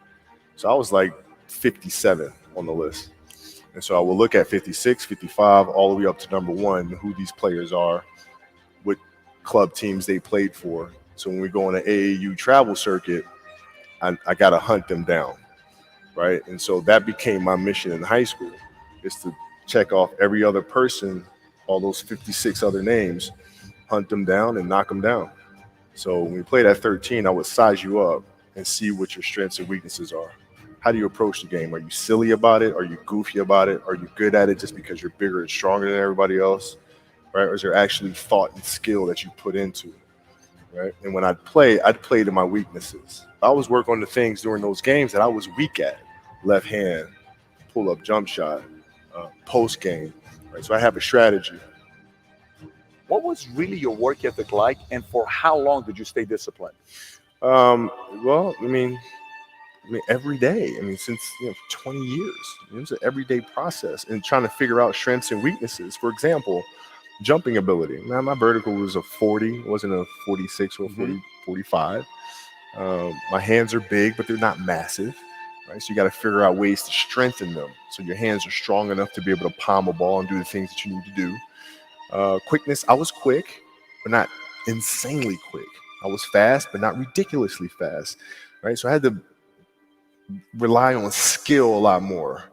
[SPEAKER 17] So I was like 57 on the list. And so I will look at 56, 55, all the way up to number 1, who these players are, what club teams they played for. So when we go on an AAU travel circuit, I got to hunt them down, right? And so that became my mission in high school, is to check off every other person, all those 56 other names, hunt them down and knock them down. So when we played at 13, I would size you up and see what your strengths and weaknesses are. How do you approach the game? Are you silly about it? Are you goofy about it? Are you good at it just because you're bigger and stronger than everybody else, right? Or is there actually thought and skill that you put into it, right? And when I'd play to my weaknesses. I always work on the things during those games that I was weak at. Left hand, pull-up jump shot, post game, right? So I have a strategy.
[SPEAKER 18] What was really your work ethic like, and for how long did you stay disciplined?
[SPEAKER 17] Well, I mean, every day. Since 20 years, it was an everyday process and trying to figure out strengths and weaknesses. For example, jumping ability. Now, my vertical was a 40, it wasn't a 46 or 40, 45. My hands are big, but they're not massive, right? So you got to figure out ways to strengthen them so your hands are strong enough to be able to palm a ball and do the things that you need to do. Quickness, I was quick, but not insanely quick. I was fast, but not ridiculously fast, right? So I had to rely on skill a lot more.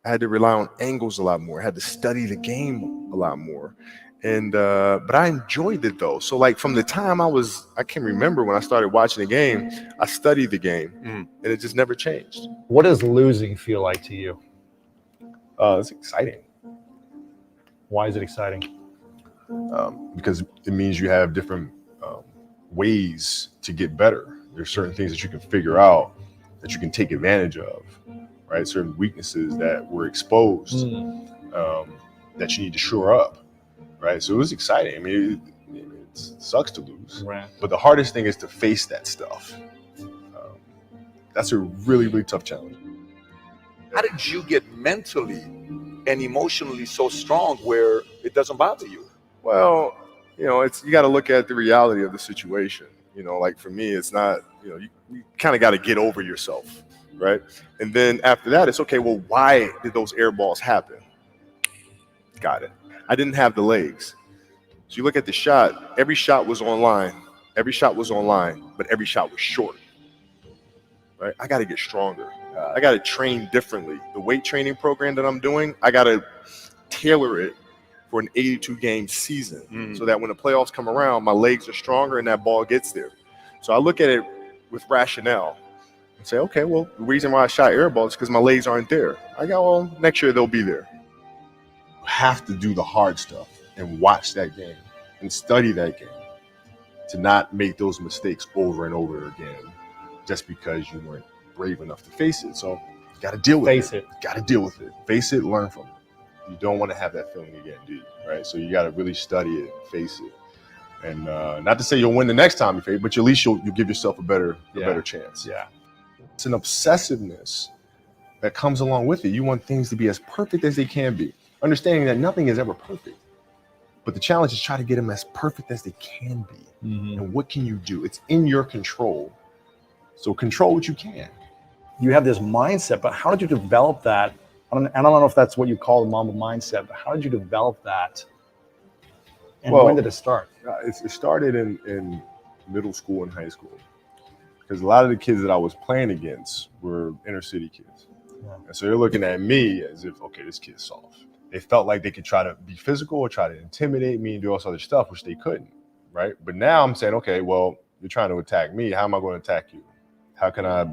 [SPEAKER 17] I had to rely on angles a lot more. I had to study the game a lot more. And but I enjoyed it though. So like from the time I can remember when I started watching the game, I studied the game and it just never changed.
[SPEAKER 19] What does losing feel like to you?
[SPEAKER 17] It's exciting.
[SPEAKER 19] Why is it exciting?
[SPEAKER 17] Because it means you have different ways to get better. There's certain things that you can figure out that you can take advantage of, right? Certain weaknesses that were exposed that you need to shore up, right? So it was exciting. I mean, it sucks to lose,
[SPEAKER 19] right?
[SPEAKER 17] But the hardest thing is to face that stuff. That's a really, really tough challenge.
[SPEAKER 18] How did you get mentally and emotionally so strong where it doesn't bother you?
[SPEAKER 17] Well, you got to look at the reality of the situation. Like for me, it's not, you kind of got to get over yourself, right? And then after that, it's okay, well, why did those air balls happen? Got it. I didn't have the legs. So you look at the shot, every shot was online. Every shot was online, but every shot was short, right? I got to get stronger. I got to train differently. The weight training program that I'm doing, I got to tailor it for an 82-game season so that when the playoffs come around, my legs are stronger and that ball gets there. So I look at it with rationale and say, okay, well, the reason why I shot air balls is because my legs aren't there. I go, well, next year they'll be there. You have to do the hard stuff and watch that game and study that game to not make those mistakes over and over again just because you weren't brave enough to face it. So you got to deal with it. You got to deal with it. Face it, learn from it. You don't want to have that feeling again, do you? Right? So you got to really study it, face it. And not to say you'll win the next time you face it, but at least you'll give yourself a better chance.
[SPEAKER 19] Yeah.
[SPEAKER 17] It's an obsessiveness that comes along with it. You want things to be as perfect as they can be, understanding that nothing is ever perfect. But the challenge is try to get them as perfect as they can be. And what can you do? It's in your control. So control what you can.
[SPEAKER 19] You have this mindset, but how did you develop that? I don't know if that's what you call the Mamba mindset, but how did you develop that? And when did it start?
[SPEAKER 17] It started in middle school and high school. Because a lot of the kids that I was playing against were inner city kids. Yeah. And so they're looking at me as if, okay, this kid's soft. They felt like they could try to be physical or try to intimidate me and do all this other stuff, which they couldn't, right? But now I'm saying, okay, well, you're trying to attack me. How am I going to attack you? How can I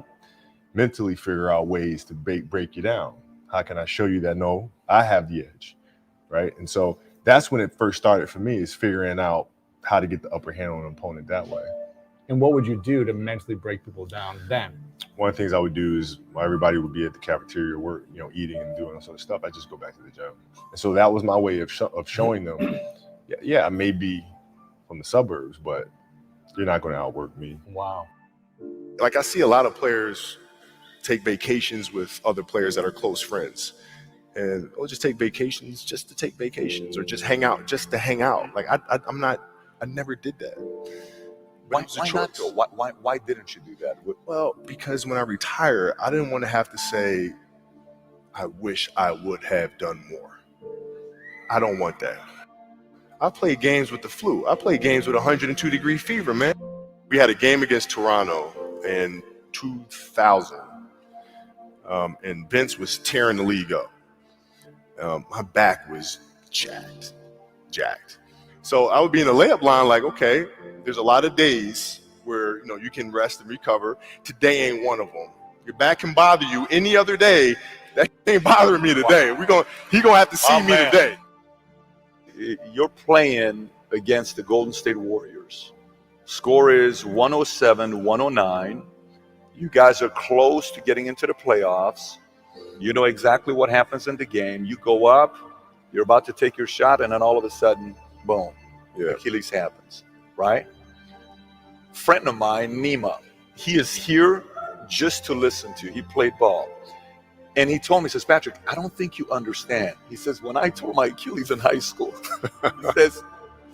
[SPEAKER 17] mentally figure out ways to break you down? How can I show you that, no, I have the edge, right? And so that's when it first started for me, is figuring out how to get the upper hand on an opponent that way.
[SPEAKER 19] And what would you do to mentally break people down then?
[SPEAKER 17] One of the things I would do is while everybody would be at the cafeteria work, eating and doing all sort of stuff, I just go back to the gym. And so that was my way of showing them, yeah, I may be from the suburbs, but you're not going to outwork me.
[SPEAKER 19] Wow.
[SPEAKER 17] Like I see a lot of players take vacations with other players that are close friends. And just take vacations just to take vacations, or just hang out just to hang out. Like I never did that.
[SPEAKER 18] Why not though? Why didn't you do that?
[SPEAKER 17] Well, because when I retire, I didn't want to have to say, I wish I would have done more. I don't want that. I played games with the flu. I played games with 102-degree fever, man. We had a game against Toronto in 2000. And Vince was tearing the league up. My back was jacked. So I would be in the layup line like, okay, there's a lot of days where, you can rest and recover. Today ain't one of them. Your back can bother you any other day. That ain't bothering me today. He gonna have to see me today.
[SPEAKER 18] You're playing against the Golden State Warriors. Score is 107-109. You guys are close to getting into the playoffs. You know exactly what happens in the game. You go up, you're about to take your shot, and then all of a sudden, boom, Achilles happens, right? Friend of mine, Nima, he is here just to listen to you. He played ball. And he told me, he says, Patrick, I don't think you understand. He says, when I tore my Achilles in high school, he says,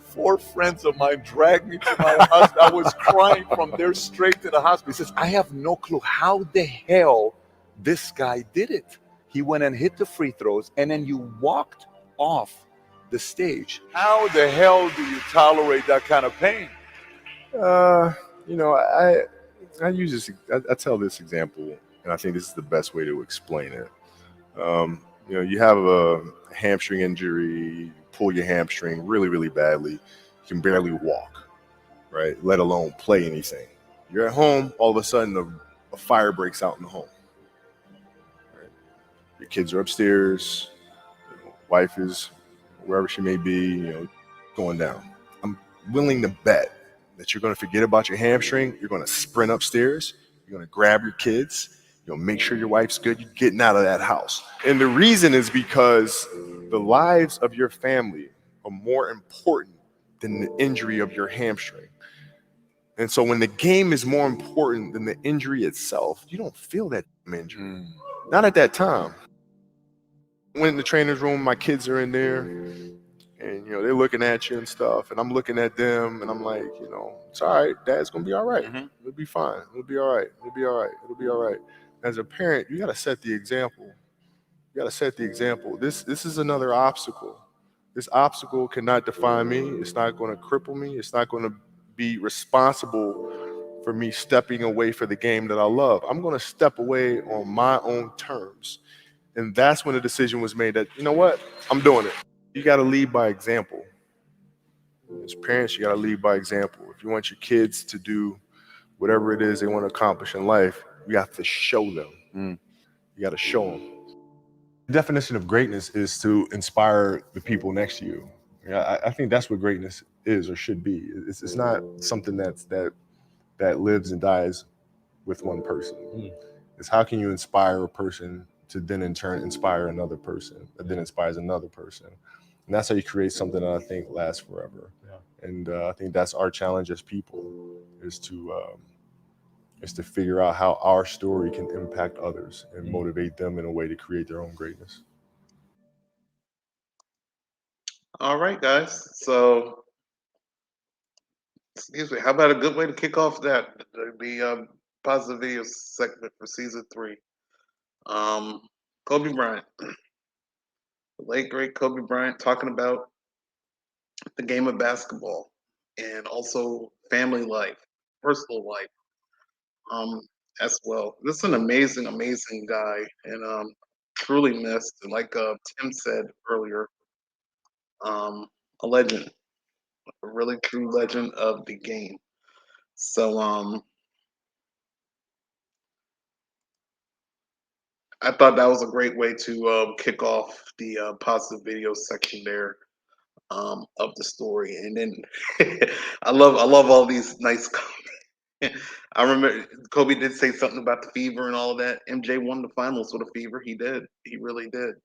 [SPEAKER 18] 4 friends of mine dragged me to my hospital. I was crying from there straight to the hospital. He says, I have no clue how the hell this guy did it. He went and hit the free throws, and then you walked off the stage. How the hell do you tolerate that kind of pain?
[SPEAKER 17] I use this. I tell this example and I think this is the best way to explain it. You have a hamstring injury, you pull your hamstring really, really badly, you can barely walk, right? Let alone play anything. You're at home, all of a sudden a fire breaks out in the home. Right? Your kids are upstairs, wife is wherever she may be, going down. I'm willing to bet that you're going to forget about your hamstring. You're going to sprint upstairs. You're going to grab your kids. Make sure your wife's good. You're getting out of that house. And the reason is because the lives of your family are more important than the injury of your hamstring. And so when the game is more important than the injury itself, you don't feel that injury. Not at that time. When in the trainer's room, my kids are in there, and they're looking at you and stuff, and I'm looking at them, and I'm like, it's all right. Dad's gonna be all right. It'll be fine. It'll be all right. It'll be all right. It'll be all right. As a parent, you gotta set the example. You gotta set the example. This is another obstacle. This obstacle cannot define me. It's not gonna cripple me. It's not gonna be responsible for me stepping away for the game that I love. I'm gonna step away on my own terms. And that's when the decision was made that, I'm doing it. You got to lead by example. As parents, you got to lead by example. If you want your kids to do whatever it is they want to accomplish in life, you have to show them. You got to show them. The definition of greatness is to inspire the people next to you. I think that's what greatness is or should be. It's not something that lives and dies with one person. It's how can you inspire a person to then in turn inspire another person that then inspires another person. And that's how you create something that I think lasts forever. Yeah. And I think that's our challenge as people is to figure out how our story can impact others and motivate them in a way to create their own greatness.
[SPEAKER 1] All right, guys. So, excuse me, how about a good way to kick off the positive video segment for season 3? Kobe Bryant, the late great Kobe Bryant, talking about the game of basketball and also family life, personal life, as well. This is an amazing, amazing guy, and truly missed. And like Tim said earlier, a legend, a really true legend of the game. So I thought that was a great way to kick off the positive video section there of the story. And then I love all these nice comments. I remember Kobe did say something about the fever and all of that. MJ won the finals with a fever. He did. He really did.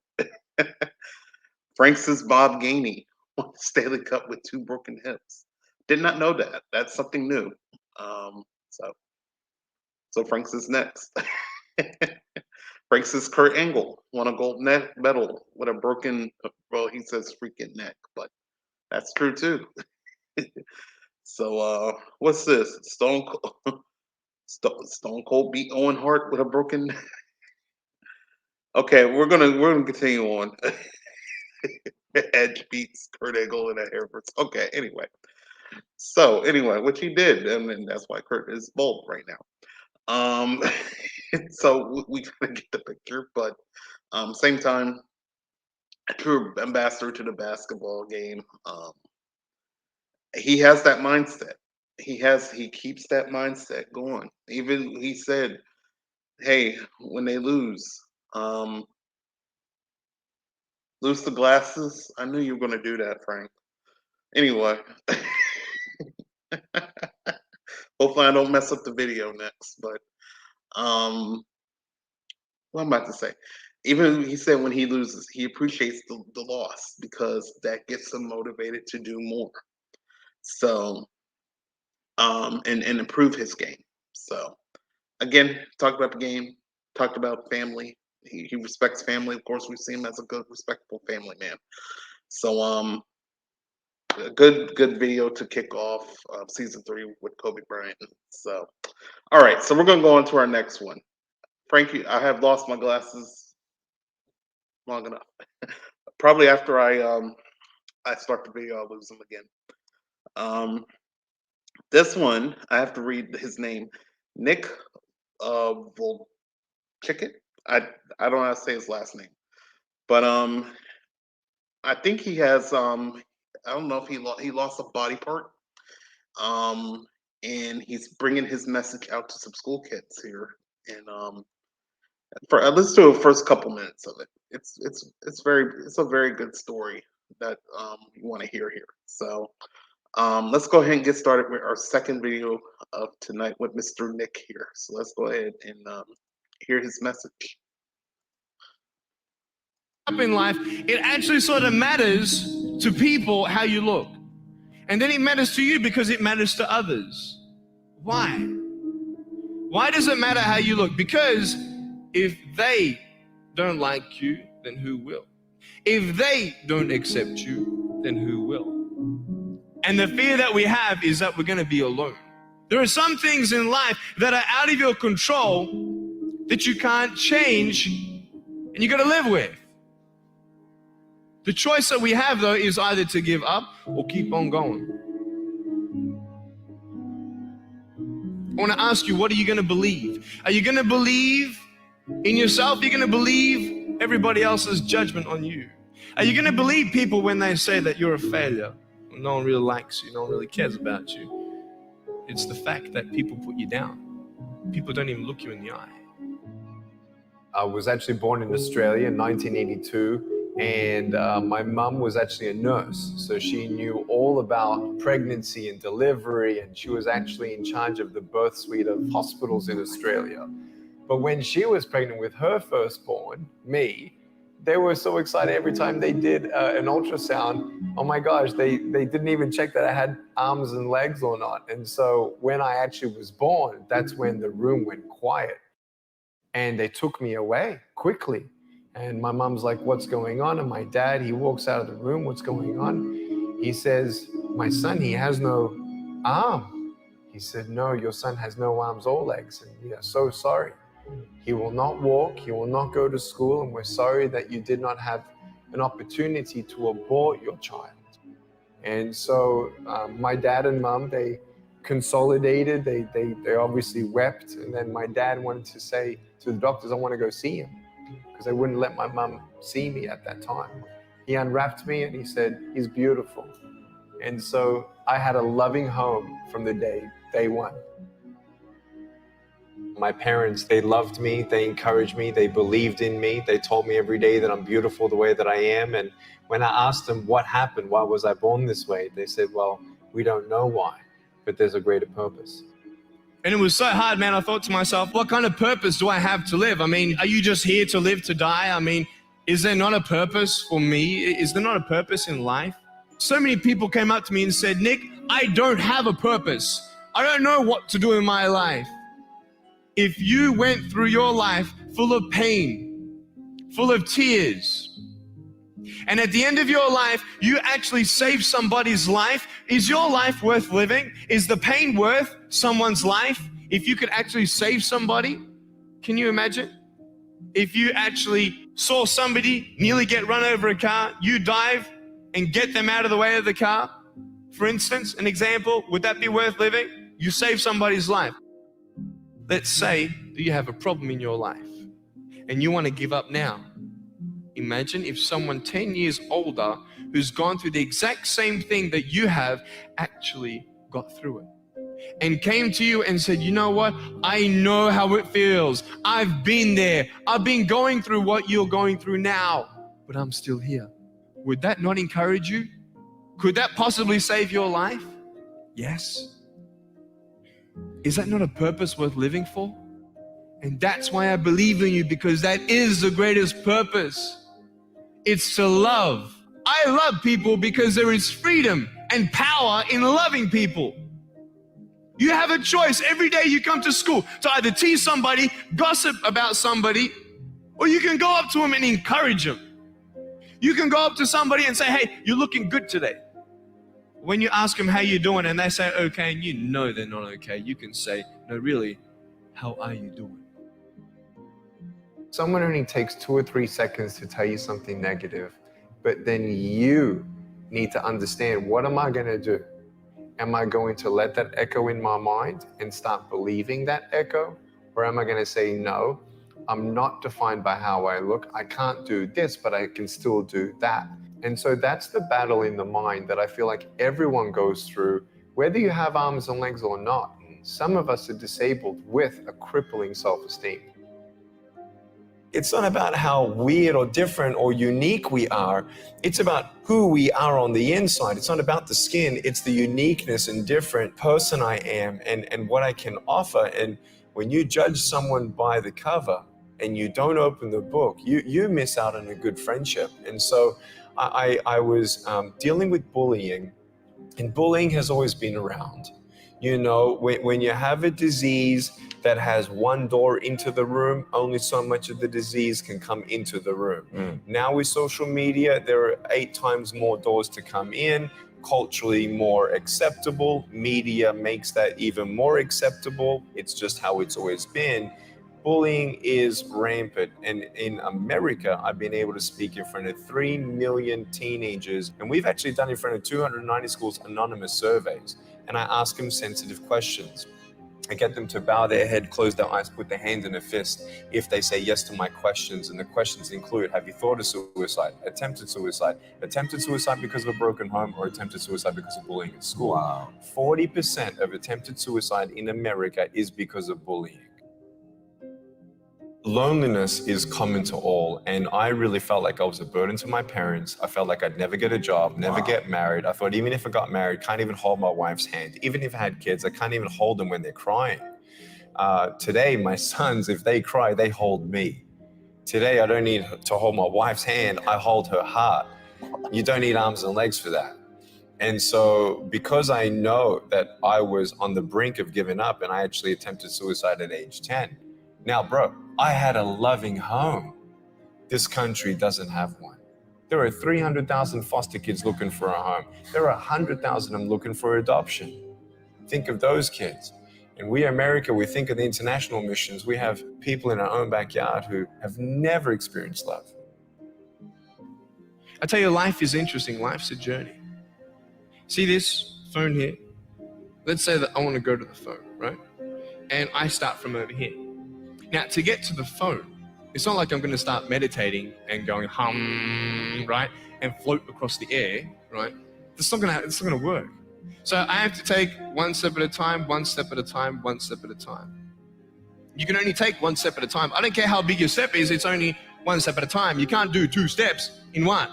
[SPEAKER 1] Frank says Bob Gainey won the Stanley Cup with 2 broken hips. Did not know that. That's something new. So Frank says next. Frank says Kurt Angle won a gold medal with a broken, well, he says freaking neck, but that's true too. So what's this? Stone Cold beat Owen Hart with a broken neck. Okay, we're gonna continue on. Edge beats Kurt Angle in a hair verse. Okay, anyway. So anyway, which he did, and that's why Kurt is bald right now. So we gotta get the picture, but same time, a true ambassador to the basketball game. He has that mindset. He keeps that mindset going. Even he said, "Hey, when they lose the glasses." I knew you were gonna do that, Frank. Anyway, hopefully I don't mess up the video next. But what I'm about to say. Even he said when he loses, he appreciates the loss because that gets him motivated to do more. So, and improve his game. So, again, talked about the game, talked about family. He respects family. Of course, we see him as a good, respectful family man. So, a good video to kick off season 3 with Kobe Bryant. So, all right. So we're gonna go on to our next one. Frankie, I have lost my glasses long enough. Probably after I start the video, I'll lose them again. This one I have to read his name, Nick Chickett. I don't know how to say his last name, but I think he has I don't know if he lost a body part, and he's bringing his message out to some school kids here, and let's do the first couple minutes of it. It's a very good story that you want to hear here. So let's go ahead and get started with our second video of tonight with Mr. Nick here. So let's go ahead and hear his message.
[SPEAKER 20] Up in life, it actually sort of matters to people how you look. And then it matters to you because it matters to others. Why? Why does it matter how you look? Because if they don't like you, then who will? If they don't accept you, then who will? And the fear that we have is that we're going to be alone. There are some things in life that are out of your control that you can't change and you got to live with. The choice that we have, though, is either to give up or keep on going. I want to ask you, what are you going to believe? Are you going to believe in yourself? Are you going to believe everybody else's judgment on you? Are you going to believe people when they say that you're a failure? No one really likes you. No one really cares about you. It's the fact that people put you down. People don't even look you in the eye.
[SPEAKER 21] I was actually born in Australia in 1982. And my mum was actually a nurse, so she knew all about pregnancy and delivery, and she was actually in charge of the birth suite of hospitals in Australia. But when she was pregnant with her firstborn, me, they were so excited every time they did an ultrasound. Oh my gosh, they didn't even check that I had arms and legs or not. And so when I actually was born, that's when the room went quiet. And they took me away quickly. And my mom's like, what's going on? And my dad, he walks out of the room, what's going on? He says, my son, he has no arm. He said, no, your son has no arms or legs. And we are so sorry. He will not walk, he will not go to school, and we're sorry that you did not have an opportunity to abort your child. And so my dad and mom, they consolidated, they obviously wept. And then my dad wanted to say to the doctors, I want to go see him, because they wouldn't let my mum see me at that time. He unwrapped me and he said, he's beautiful. And so I had a loving home from the day one. My parents, they loved me, they encouraged me, they believed in me. They told me every day that I'm beautiful the way that I am. And when I asked them what happened, why was I born this way? They said, well, we don't know why, but there's a greater purpose.
[SPEAKER 20] And it was so hard, man. I thought to myself, what kind of purpose do I have to live? I mean, are you just here to live to die? I mean, is there not a purpose for me? Is there not a purpose in life? So many people came up to me and said, Nick, I don't have a purpose. I don't know what to do in my life. If you went through your life full of pain, full of tears, and at the end of your life, you actually saved somebody's life, is your life worth living? Is the pain worth someone's life? If you could actually save somebody, can you imagine? If you actually saw somebody nearly get run over a car, you dive and get them out of the way of the car, for instance, an example, would that be worth living? You save somebody's life. Let's say that you have a problem in your life and you want to give up now. Imagine if someone 10 years older who's gone through the exact same thing that you have actually got through it and came to you and said, you know what? I know how it feels. I've been there. I've been going through what you're going through now, but I'm still here. Would that not encourage you? Could that possibly save your life? Yes. Is that not a purpose worth living for? And that's why I believe in you, because that is the greatest purpose. It's to love. I love people because there is freedom and power in loving people. You have a choice every day you come to school to either tease somebody, gossip about somebody, or you can go up to them and encourage them. You can go up to somebody and say, hey, you're looking good today. When you ask them how you're doing and they say okay, and you know they're not okay, you can say, no, really, how are you doing?
[SPEAKER 21] Someone only takes 2 or 3 seconds to tell you something negative, but then you need to understand, what am I going to do? Am I going to let that echo in my mind and start believing that echo? Or am I going to say, no, I'm not defined by how I look. I can't do this, but I can still do that. And so that's the battle in the mind that I feel like everyone goes through, whether you have arms and legs or not. Some of us are disabled with a crippling self-esteem.
[SPEAKER 4] It's not about how weird or different or unique we are. It's about who we are on the inside. It's not about the skin. It's the uniqueness and different person I am and what I can offer. And when you judge someone by the cover and you don't open the book, you miss out on a good friendship. And so I was dealing with bullying, and bullying has always been around. You know, when you have a disease that has one door into the room, only so much of the disease can come into the room. Now with social media, there are 8 times more doors to come in, culturally more acceptable. Media makes that even more acceptable. It's just how it's always been. Bullying is rampant. And in America, I've been able to speak in front of 3 million teenagers. And we've actually done in front of 290 schools anonymous surveys. And I ask them sensitive questions. I get them to bow their head, close their eyes, put their hand in a fist if they say yes to my questions. And the questions include, have you thought of suicide, attempted suicide because of a broken home, or attempted suicide because of bullying at school? Wow. 40% of attempted suicide in America is because of bullying. Loneliness is common to all, and I really felt like I was a burden to my parents. I felt like I'd never get a job, never get married. I thought even if I got married, can't even hold my wife's hand. Even if I had kids, I can't even hold them when they're crying. Today, my sons, if they cry, they hold me. Today, I don't need to hold my wife's hand, I hold her heart. You don't need arms and legs for that. And so because I know that I was on the brink of giving up, and I actually attempted suicide at age 10. Now, bro, I had a loving home. This country doesn't have one. There are 300,000 foster kids looking for a home. There are 100,000 of them looking for adoption. Think of those kids. And we, America, we think of the international missions. We have people in our own backyard who have never experienced love.
[SPEAKER 20] I tell you, life is interesting. Life's a journey. See this phone here? Let's say that I want to go to the phone, right? And I start from over here. Now, to get to the phone, it's not like I'm going to start meditating and going hum, right, and float across the air, right? It's not going to work. So I have to take one step at a time, one step at a time, one step at a time. You can only take one step at a time. I don't care how big your step is, it's only one step at a time. You can't do 2 steps in one.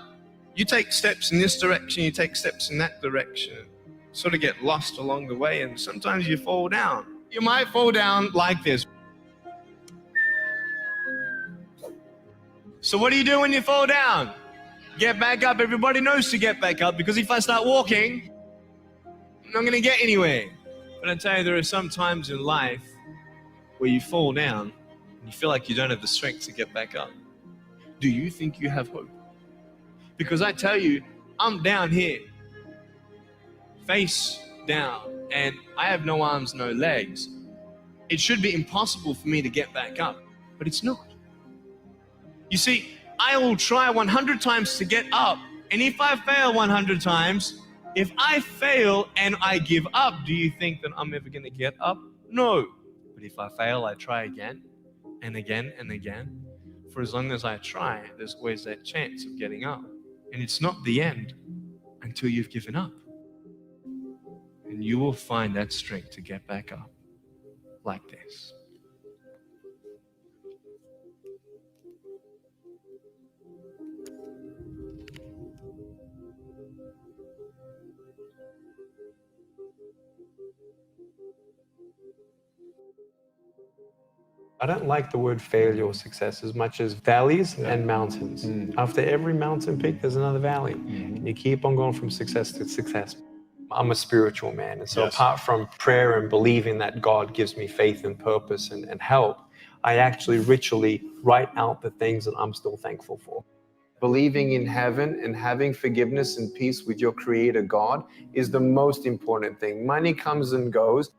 [SPEAKER 20] You take steps in this direction, you take steps in that direction. Sort of get lost along the way, and sometimes you fall down. You might fall down like this. So what do you do when you fall down? Get back up. Everybody knows to get back up, because if I start walking, I'm not going to get anywhere. But I tell you, there are some times in life where you fall down and you feel like you don't have the strength to get back up. Do you think you have hope? Because I tell you, I'm down here, face down, and I have no arms, no legs. It should be impossible for me to get back up, but it's not. You see, I will try 100 times to get up, and if I fail 100 times, if I fail and I give up, do you think that I'm ever going to get up? No. But if I fail, I try again and again and again. For as long as I try, there's always that chance of getting up. And it's not the end until you've given up. And you will find that strength to get back up like this.
[SPEAKER 21] I don't like the word failure or success as much as valleys and mountains. After every mountain peak, there's another valley. You keep on going from success to success. I'm a spiritual man. And so apart from prayer and believing that God gives me faith and purpose and help, I actually ritually write out the things that I'm still thankful for. Believing in heaven and having forgiveness and peace with your creator God is the most important thing. Money comes and goes.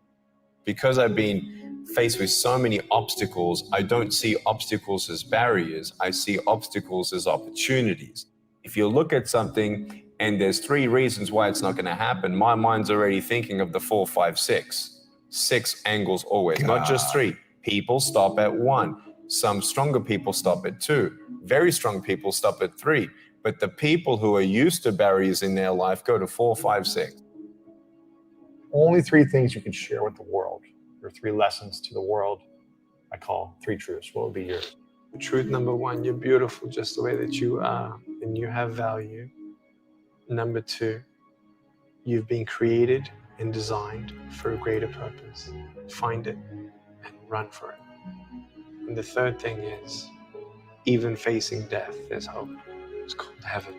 [SPEAKER 21] Because I've been faced with so many obstacles, I don't see obstacles as barriers. I see obstacles as opportunities. If you look at something and there's 3 reasons why it's not going to happen, my mind's already thinking of the 4, 5, 6. 6 angles always, not just 3. People stop at 1.
[SPEAKER 4] Some stronger people stop at 2. Very strong people stop at 3. But the people who are used to barriers in their life go to 4, 5, 6.
[SPEAKER 19] Only 3 things you could share with the world, or 3 lessons to the world. I call 3 truths. What would be yours?
[SPEAKER 20] Truth number 1, you're beautiful just the way that you are, and you have value. Number 2, you've been created and designed for a greater purpose. Find it and run for it. And the third thing is, even facing death, there's hope. It's called heaven.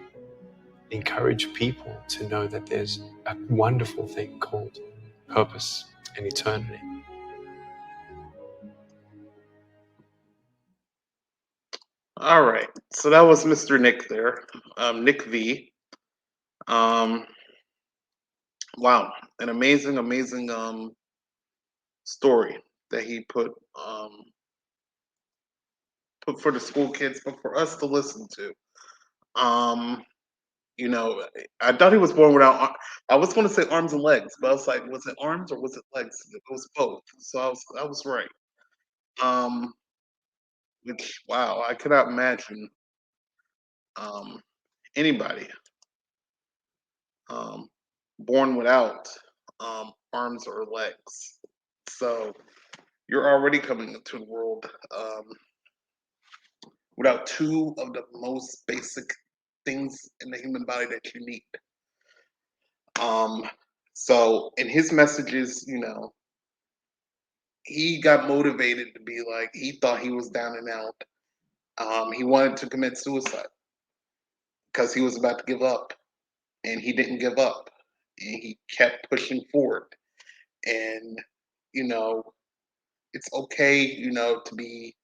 [SPEAKER 20] Encourage people to know that there's a wonderful thing called purpose and eternity.
[SPEAKER 1] All right, so that was Mr. Nick there, Nick V. Wow, an amazing story that he put for the school kids, but for us to listen to. You know, I thought he was born without. I was going to say arms and legs, but I was like, was it arms or was it legs? It was both. So I was right. Which, wow, I cannot imagine anybody born without arms or legs. So you're already coming into the world without 2 of the most basic things in the human body that you need. So in his messages, you know, he got motivated to be like, he thought he was down and out. He wanted to commit suicide because he was about to give up, and he didn't give up, and he kept pushing forward. And, you know, it's okay, you know, to be,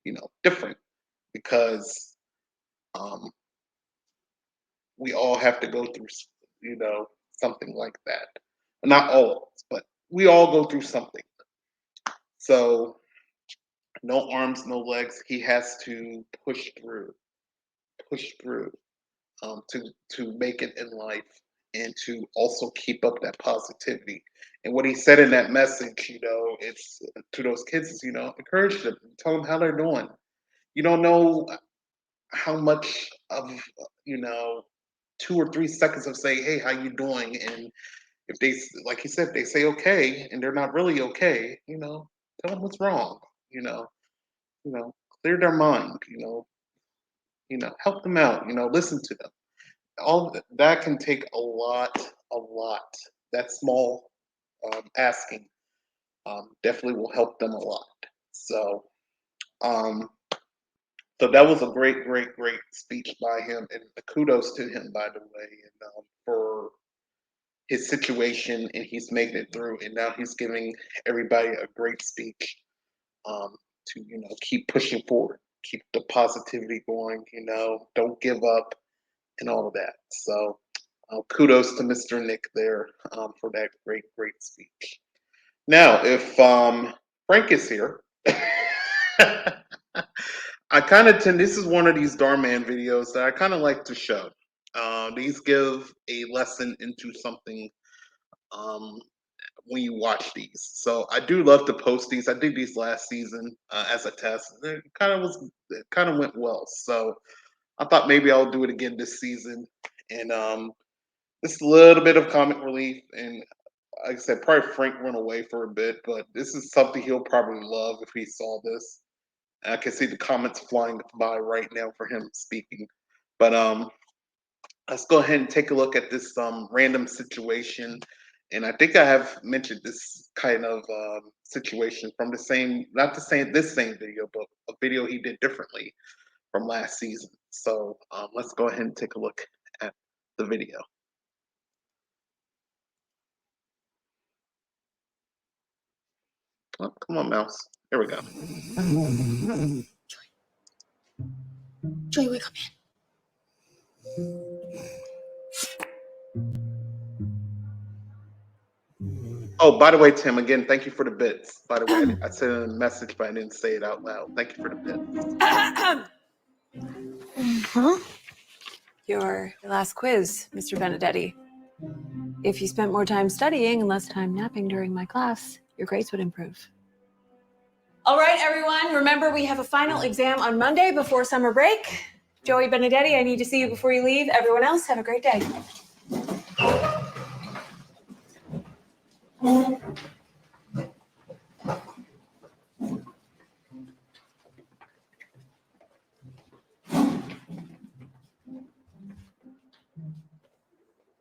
[SPEAKER 1] you know, different, because we all have to go through, you know, something like that. Not all, but we all go through something. So no arms, no legs. He has to push through to make it in life, and to also keep up that positivity. And what he said in that message, you know, it's to those kids is, you know, encourage them, tell them how they're doing. You don't know how much of, you know, 2 or 3 seconds of saying, hey, how you doing? And if they, like he said, they say okay and they're not really okay, you know, tell them what's wrong, you know, clear their mind, you know, help them out, you know, listen to them. All that can take a lot. That small asking definitely will help them a lot. So, so that was a great speech by him, and kudos to him, by the way, and for his situation, and he's making it through, and now he's giving everybody a great speech to, you know, keep pushing forward, keep the positivity going, you know, don't give up, and all of that. So kudos to Mr. Nick there for that great speech. Now, if Frank is here, I kind of tend, this is one of these Darman videos that I kind of like to show. These give a lesson into something when you watch these. So I do love to post these. I did these last season as a test. It kind of went well. So I thought maybe I'll do it again this season. And just a little bit of comic relief. And like I said, probably Frank went away for a bit, but this is something he'll probably love if he saw this. I can see the comments flying by right now for him speaking. But let's go ahead and take a look at this random situation. And I think I have mentioned this kind of situation from the same, not the same, this same video, but a video he did differently from last season. So let's go ahead and take a look at the video. Oh, come on, mouse. Here we go.
[SPEAKER 2] Joy, wake up,
[SPEAKER 1] Oh, by the way, Tim, again, thank you for the bits. By the way, I sent a message, but I didn't say it out loud. Thank you for the bits.
[SPEAKER 2] Huh? Your last quiz, Mr. Benedetti. If you spent more time studying and less time napping during my class, your grades would improve. All right, everyone. Remember, we have a final exam on Monday before summer break. Joey Benedetti, I need to see you before you leave. Everyone else, have a great day.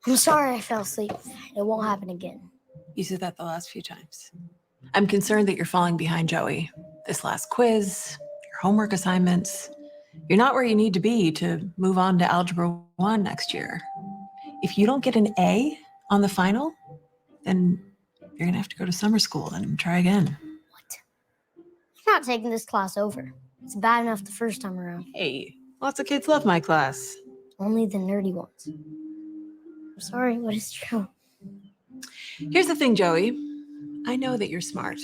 [SPEAKER 14] I'm sorry I fell asleep. It won't happen again.
[SPEAKER 2] You said that the last few times. I'm concerned that you're falling behind, Joey. This last quiz, your homework assignments. You're not where you need to be to move on to Algebra 1 next year. If you don't get an A on the final, then you're gonna have to go to summer school and try again.
[SPEAKER 14] I'm not taking this class over. It's bad enough the first time around.
[SPEAKER 2] Hey, lots of kids love my class.
[SPEAKER 14] Only the nerdy ones. I'm sorry, but it's true.
[SPEAKER 2] Here's the thing, Joey. I know that you're smart,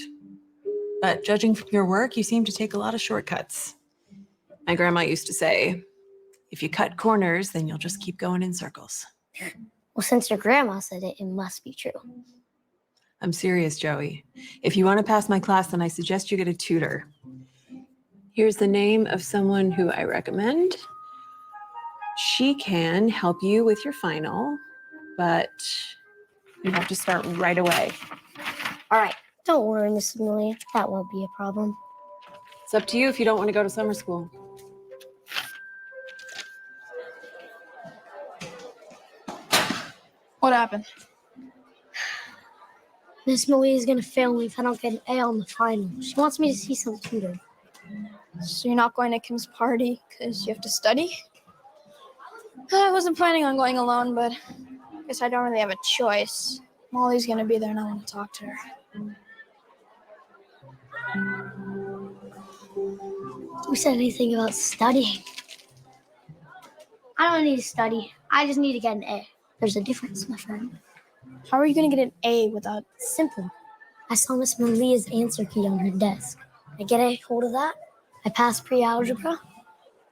[SPEAKER 2] but judging from your work, you seem to take a lot of shortcuts. My grandma used to say, if you cut corners, then you'll just keep going in circles.
[SPEAKER 14] Well, since your grandma said it, it must be true.
[SPEAKER 2] I'm serious, Joey. If you want to pass my class, then I suggest you get a tutor. Here's the name of someone who I recommend. She can help you with your final, but you have to start right away.
[SPEAKER 14] All right, don't worry, Miss Amelia. That won't be a problem.
[SPEAKER 2] It's up to you if you don't want to go to summer school.
[SPEAKER 3] What happened?
[SPEAKER 14] Miss Malia is gonna fail me if I don't get an A on the final. She wants me to see some tutor.
[SPEAKER 3] So you're not going to Kim's party because you have to study? I wasn't planning on going alone, but I guess I don't really have a choice. Molly's gonna be there and I want to talk to her.
[SPEAKER 14] Who said anything about studying? I don't need to study. I just need to get an A. There's a difference, my friend.
[SPEAKER 3] How are you going to get an A without...
[SPEAKER 14] Simple. I saw Miss Malia's answer key on her desk. I get a hold of that. I pass pre-algebra.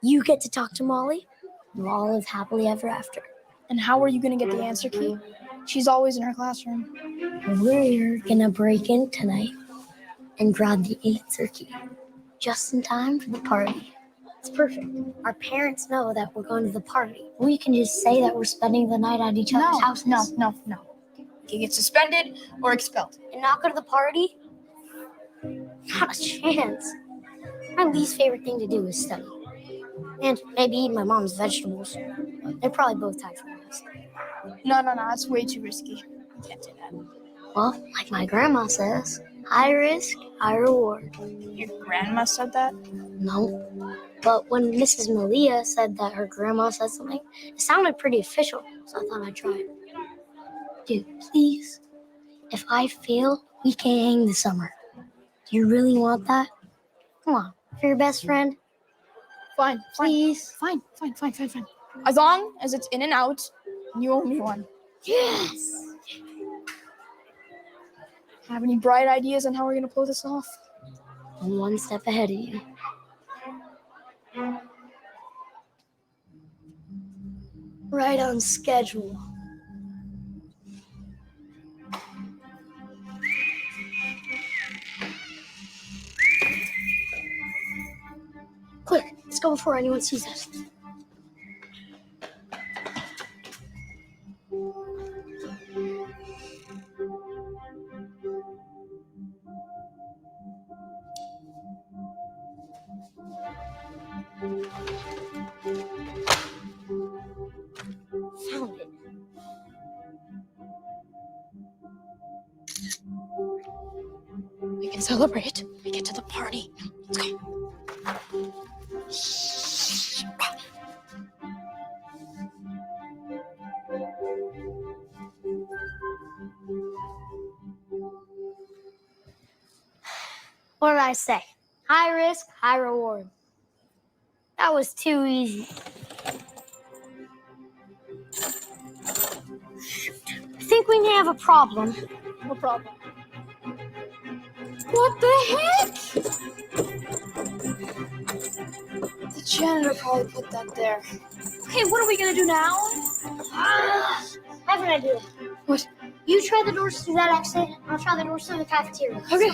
[SPEAKER 14] You get to talk to Molly. We'll all live happily ever after.
[SPEAKER 3] And how are you going to get the answer key? She's always in her classroom.
[SPEAKER 14] We're gonna break in tonight and grab the answer key. Just in time for the party. It's perfect. Our parents know that we're going to the party. We can just say that we're spending the night at each other's houses.
[SPEAKER 3] No. You can get suspended or expelled.
[SPEAKER 14] And not go to the party? Not a chance. My least favorite thing to do is study. And maybe eat my mom's vegetables. They're probably both tied for us.
[SPEAKER 3] No, that's way too risky. You can't do that.
[SPEAKER 14] Well, like my grandma says, high risk, high reward.
[SPEAKER 3] Your grandma said that?
[SPEAKER 14] No. But when Mrs. Malia said that her grandma said something, it sounded pretty official, so I thought I'd try it. Dude, please. If I fail, we can't hang this summer. Do you really want that? Come on, for your best friend.
[SPEAKER 3] Fine.
[SPEAKER 14] Please.
[SPEAKER 3] Fine. As long as it's in and out, you owe me one.
[SPEAKER 14] Yes!
[SPEAKER 3] Have any bright ideas on how we're going to pull this off?
[SPEAKER 14] I'm one step ahead of you. Right on schedule. Quick, let's go before anyone sees us. Found it.
[SPEAKER 3] We can celebrate. We get to the party. Let's go.
[SPEAKER 14] What did I say? High risk, high reward. That was too easy. I think we may have a problem.
[SPEAKER 3] What problem?
[SPEAKER 14] What the heck?
[SPEAKER 3] The janitor probably put that there.
[SPEAKER 14] Okay, what are we gonna do now? I have an idea.
[SPEAKER 3] What?
[SPEAKER 14] You try the doors through that exit, I'll try the doors through the cafeteria.
[SPEAKER 3] Okay.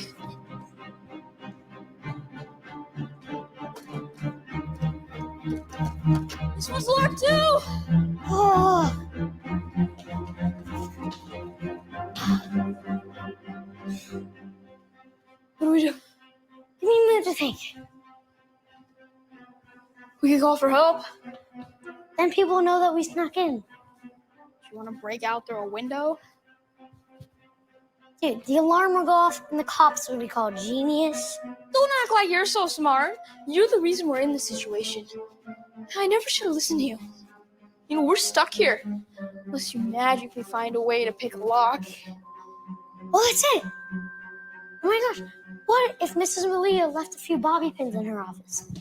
[SPEAKER 3] This one's locked too! Oh. What do we do?
[SPEAKER 14] Give me a minute to think.
[SPEAKER 3] We can call for help.
[SPEAKER 14] Then people know that we snuck in.
[SPEAKER 3] Do you want to break out through a window?
[SPEAKER 14] Dude, the alarm will go off and the cops will be called genius.
[SPEAKER 3] Don't act like you're so smart. You're the reason we're in this situation. I never should have listened to you. You know, we're stuck here. Unless you magically find a way to pick a lock.
[SPEAKER 14] Well, that's it. Oh my gosh, what if Mrs. Malia left a few bobby pins in her office?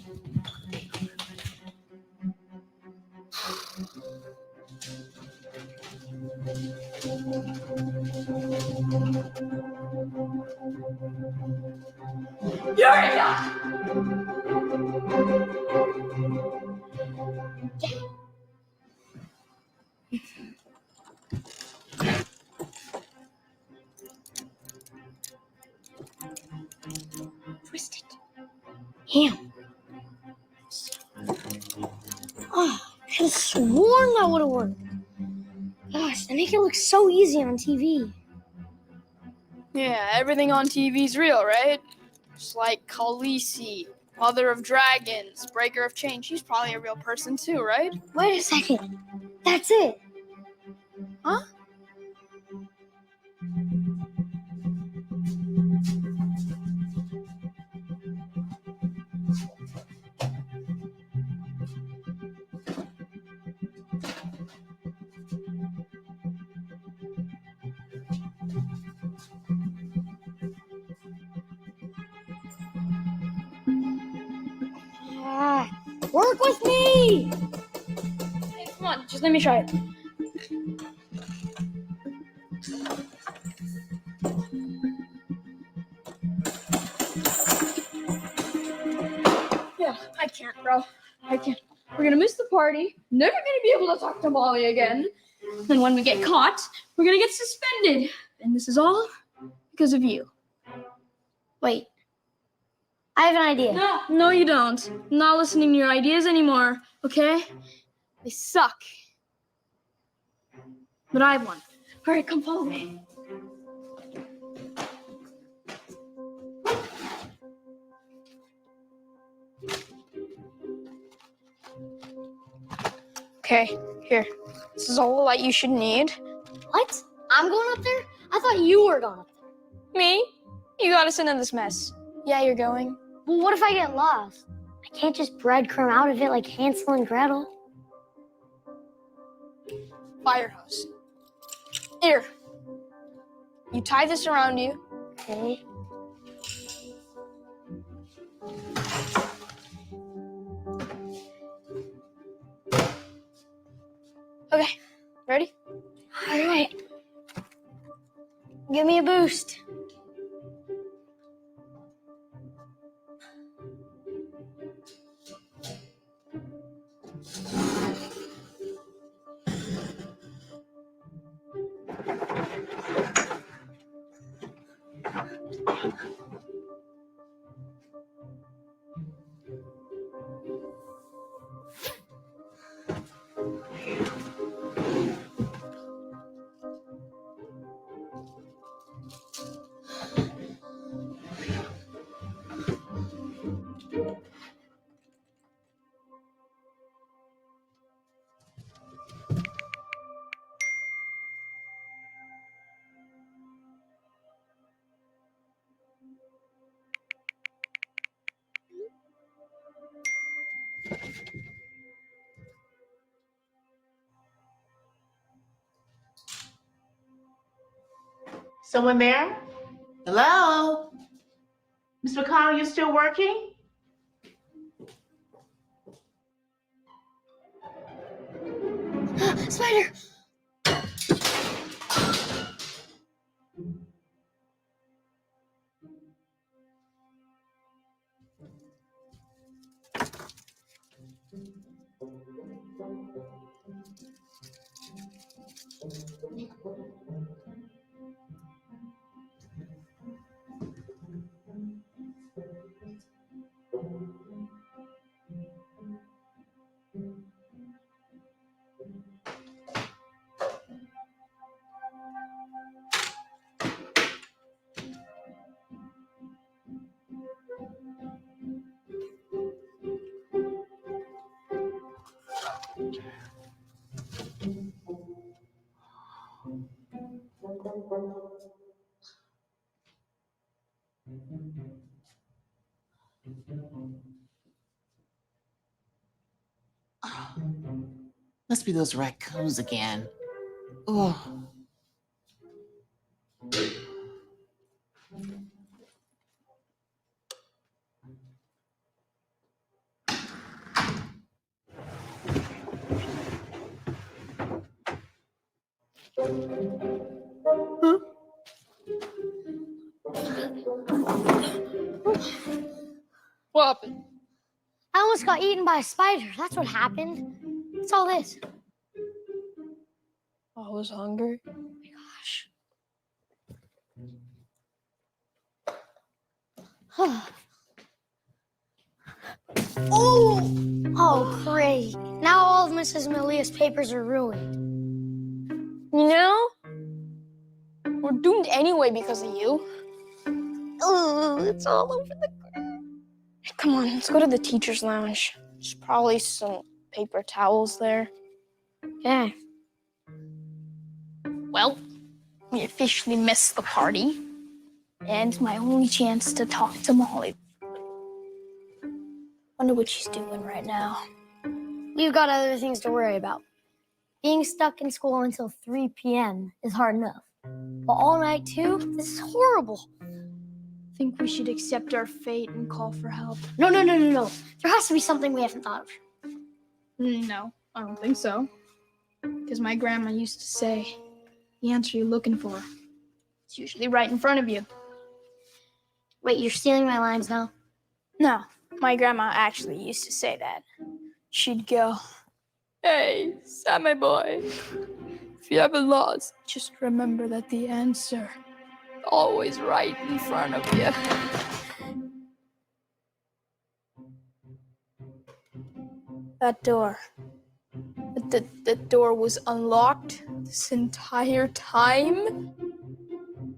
[SPEAKER 3] Eureka!
[SPEAKER 14] Twist it. Ham. Oh, I could have sworn that would have worked. Gosh, they make it look so easy on TV.
[SPEAKER 3] Yeah, everything on TV's real, right? Just like Khaleesi, Mother of Dragons, Breaker of Chains. She's probably a real person too, right?
[SPEAKER 14] Wait a second. That's it.
[SPEAKER 3] Huh?
[SPEAKER 14] Work with me!
[SPEAKER 3] Hey, come on, just let me try it. Yeah, I can't, bro. I can't. We're gonna miss the party. Never gonna be able to talk to Molly again. And when we get caught, we're gonna get suspended. And this is all because of you.
[SPEAKER 14] Wait. I have an idea.
[SPEAKER 3] No, you don't. I'm not listening to your ideas anymore, okay? They suck. But I have one. All right, come follow me. Okay, here. This is all the light you should need.
[SPEAKER 14] What? I'm going up there? I thought you were going up there.
[SPEAKER 3] Me? You got us into this mess. Yeah, you're going.
[SPEAKER 14] Well, what if I get lost? I can't just breadcrumb out of it like Hansel and Gretel.
[SPEAKER 3] Fire hose. Here. You tie this around you.
[SPEAKER 14] Okay.
[SPEAKER 3] Okay, ready?
[SPEAKER 14] All right. Give me a boost.
[SPEAKER 5] Someone there? Hello? Ms. McConnell, you still working?
[SPEAKER 14] Spider!
[SPEAKER 6] Must be those raccoons again. Oh.
[SPEAKER 3] What happened?
[SPEAKER 14] I almost got eaten by a spider. That's what happened. What's all this?
[SPEAKER 3] I was hungry.
[SPEAKER 14] Oh, great. Now all of Mrs. Malia's papers are ruined.
[SPEAKER 3] You know, we're doomed anyway because of you. Oh, it's all over the ground. Come on, let's go to the teacher's lounge. There's probably some paper towels there.
[SPEAKER 14] Okay.
[SPEAKER 3] Well, we officially missed the party, and my only chance to talk to Molly. Wonder what she's doing right now.
[SPEAKER 14] We've got other things to worry about. Being stuck in school until 3 p.m. is hard enough. But all night too? This is horrible.
[SPEAKER 3] Think we should accept our fate and call for help?
[SPEAKER 14] No. There has to be something we haven't thought of.
[SPEAKER 3] No, I don't think so. Because my grandma used to say, the answer you're looking for is usually right in front of you.
[SPEAKER 14] Wait, you're stealing my lines now?
[SPEAKER 3] No, my grandma actually used to say that. She'd go, hey, Sammy boy, if you ever lost, just remember that the answer is always right in front of you. That door. The door was unlocked this entire time?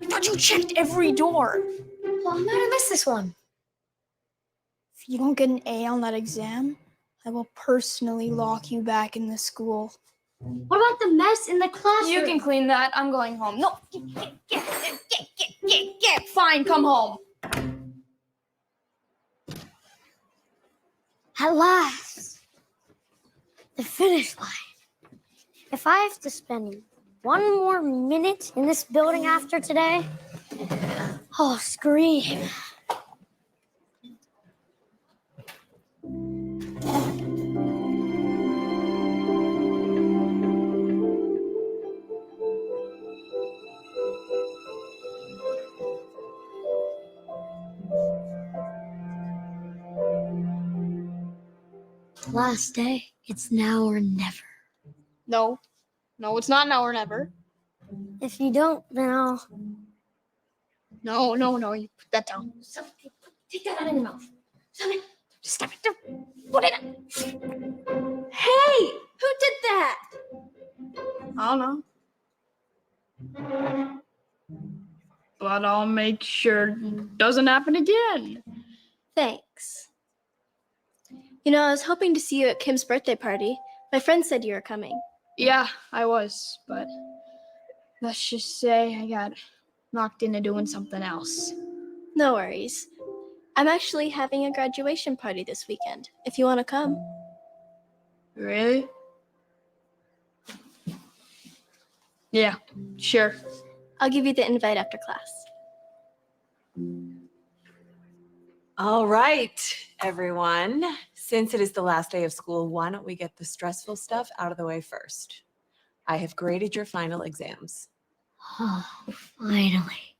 [SPEAKER 3] I thought you checked every door.
[SPEAKER 14] Well, I might have missed this one.
[SPEAKER 3] If you don't get an A on that exam, I will personally lock you back in the school.
[SPEAKER 14] What about the mess in the classroom?
[SPEAKER 3] You can clean that. I'm going home. No, get. Fine, come home.
[SPEAKER 14] At last. The finish line. If I have to spend one more minute in this building after today, I'll scream. Last day, it's now or never.
[SPEAKER 3] No, it's not now or never.
[SPEAKER 14] If you don't, then I'll...
[SPEAKER 3] No, you put that down.
[SPEAKER 14] Take that out of your mouth. Something.
[SPEAKER 3] Just stop it. Put it in. Hey, who did that? I don't know. But I'll make sure it doesn't happen again.
[SPEAKER 22] Thanks. You know, I was hoping to see you at Kim's birthday party. My friend said you were coming.
[SPEAKER 3] Yeah, I was, but let's just say I got knocked into doing something else.
[SPEAKER 22] No worries. I'm actually having a graduation party this weekend, if you want to come.
[SPEAKER 3] Really? Yeah, sure.
[SPEAKER 22] I'll give you the invite after class.
[SPEAKER 2] All right, everyone. Since it is the last day of school, why don't we get the stressful stuff out of the way first? I have graded your final exams.
[SPEAKER 14] Oh, finally.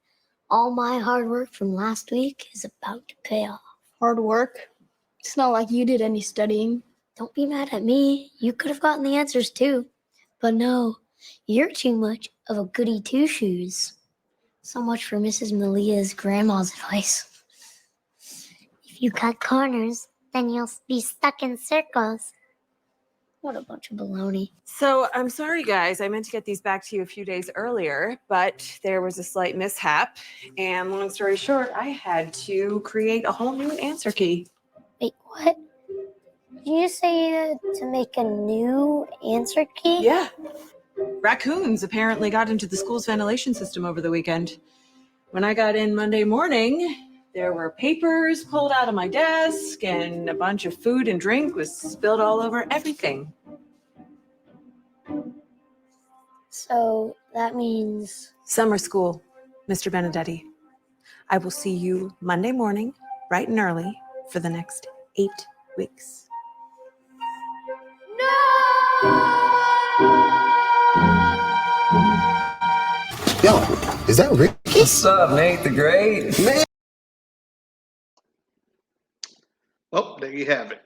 [SPEAKER 14] All my hard work from last week is about to pay off.
[SPEAKER 3] Hard work? It's not like you did any studying.
[SPEAKER 14] Don't be mad at me. You could have gotten the answers too. But no, you're too much of a goody two-shoes. So much for Mrs. Malia's grandma's advice. If you cut corners, then you'll be stuck in circles. What a bunch of baloney.
[SPEAKER 2] So I'm sorry, guys. I meant to get these back to you a few days earlier, but there was a slight mishap. And long story short, I had to create a whole new answer key.
[SPEAKER 14] Wait, what? Did you say to make a new answer key?
[SPEAKER 2] Yeah. Raccoons apparently got into the school's ventilation system over the weekend. When I got in Monday morning, there were papers pulled out of my desk and a bunch of food and drink was spilled all over everything.
[SPEAKER 14] So that means...
[SPEAKER 2] Summer school, Mr. Benedetti. I will see you Monday morning, bright and early, for the next 8 weeks.
[SPEAKER 11] Yo, is that Ricky?
[SPEAKER 12] What's up, Nate the Great?
[SPEAKER 11] Man.
[SPEAKER 1] Well, there you have it.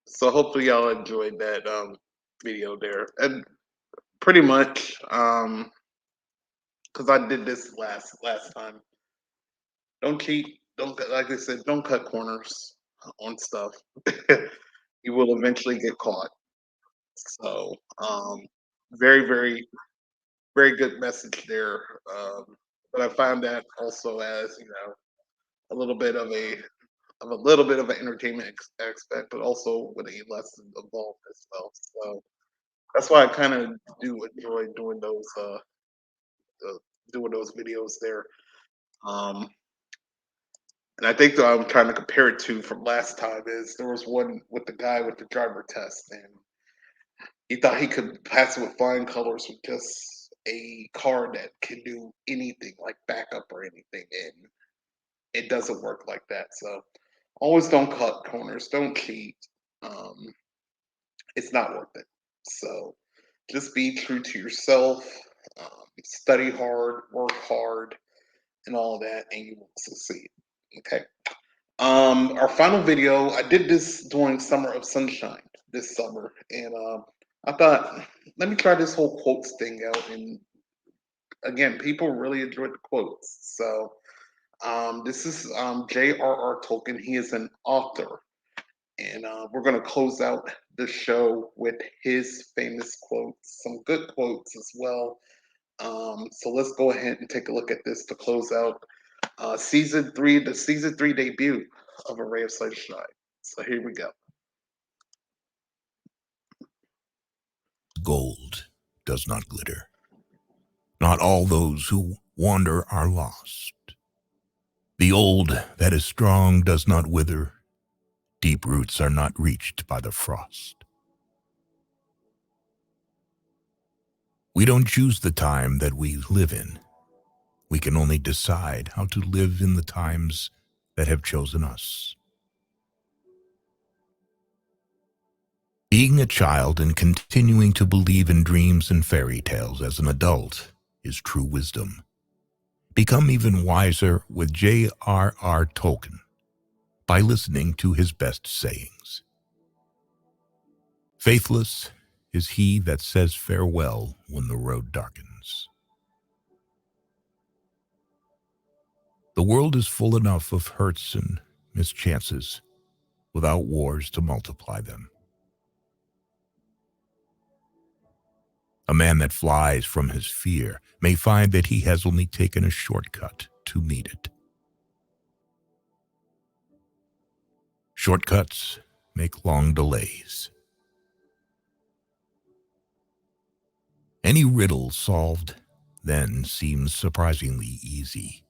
[SPEAKER 1] So hopefully y'all enjoyed that video there. And pretty much, because I did this last time. Don't cheat. Don't, like I said, don't cut corners on stuff. You will eventually get caught. So, very, very, very good message there. But I found that also as, you know, a little bit of an entertainment aspect, but also with a lesson involved as well. So that's why I kind of do enjoy doing those videos there. And I think that I'm trying to compare it to from last time is there was one with the guy with the driver test, and he thought he could pass it with flying colors with just a car that can do anything like backup or anything, and it doesn't work like that. So always don't cut corners, don't cheat. It's not worth it. So just be true to yourself, study hard, work hard, and all of that, and you will succeed. Okay. Our final video, I did this during Summer of Sunshine this summer, and I thought, let me try this whole quotes thing out. And again, people really enjoyed the quotes. So this is J.R.R. Tolkien. He is an author, and we're going to close out the show with his famous quotes, some good quotes as well. So let's go ahead and take a look at this to close out the season 3 debut of A Ray of Sunshine. So here we go.
[SPEAKER 23] Gold does not glitter. Not all those who wander are lost. The old that is strong does not wither. Deep roots are not reached by the frost. We don't choose the time that we live in. We can only decide how to live in the times that have chosen us. Being a child and continuing to believe in dreams and fairy tales as an adult is true wisdom. Become even wiser with J.R.R. Tolkien by listening to his best sayings. Faithless is he that says farewell when the road darkens. The world is full enough of hurts and mischances without wars to multiply them. A man that flies from his fear may find that he has only taken a shortcut to meet it. Shortcuts make long delays. Any riddle solved then seems surprisingly easy.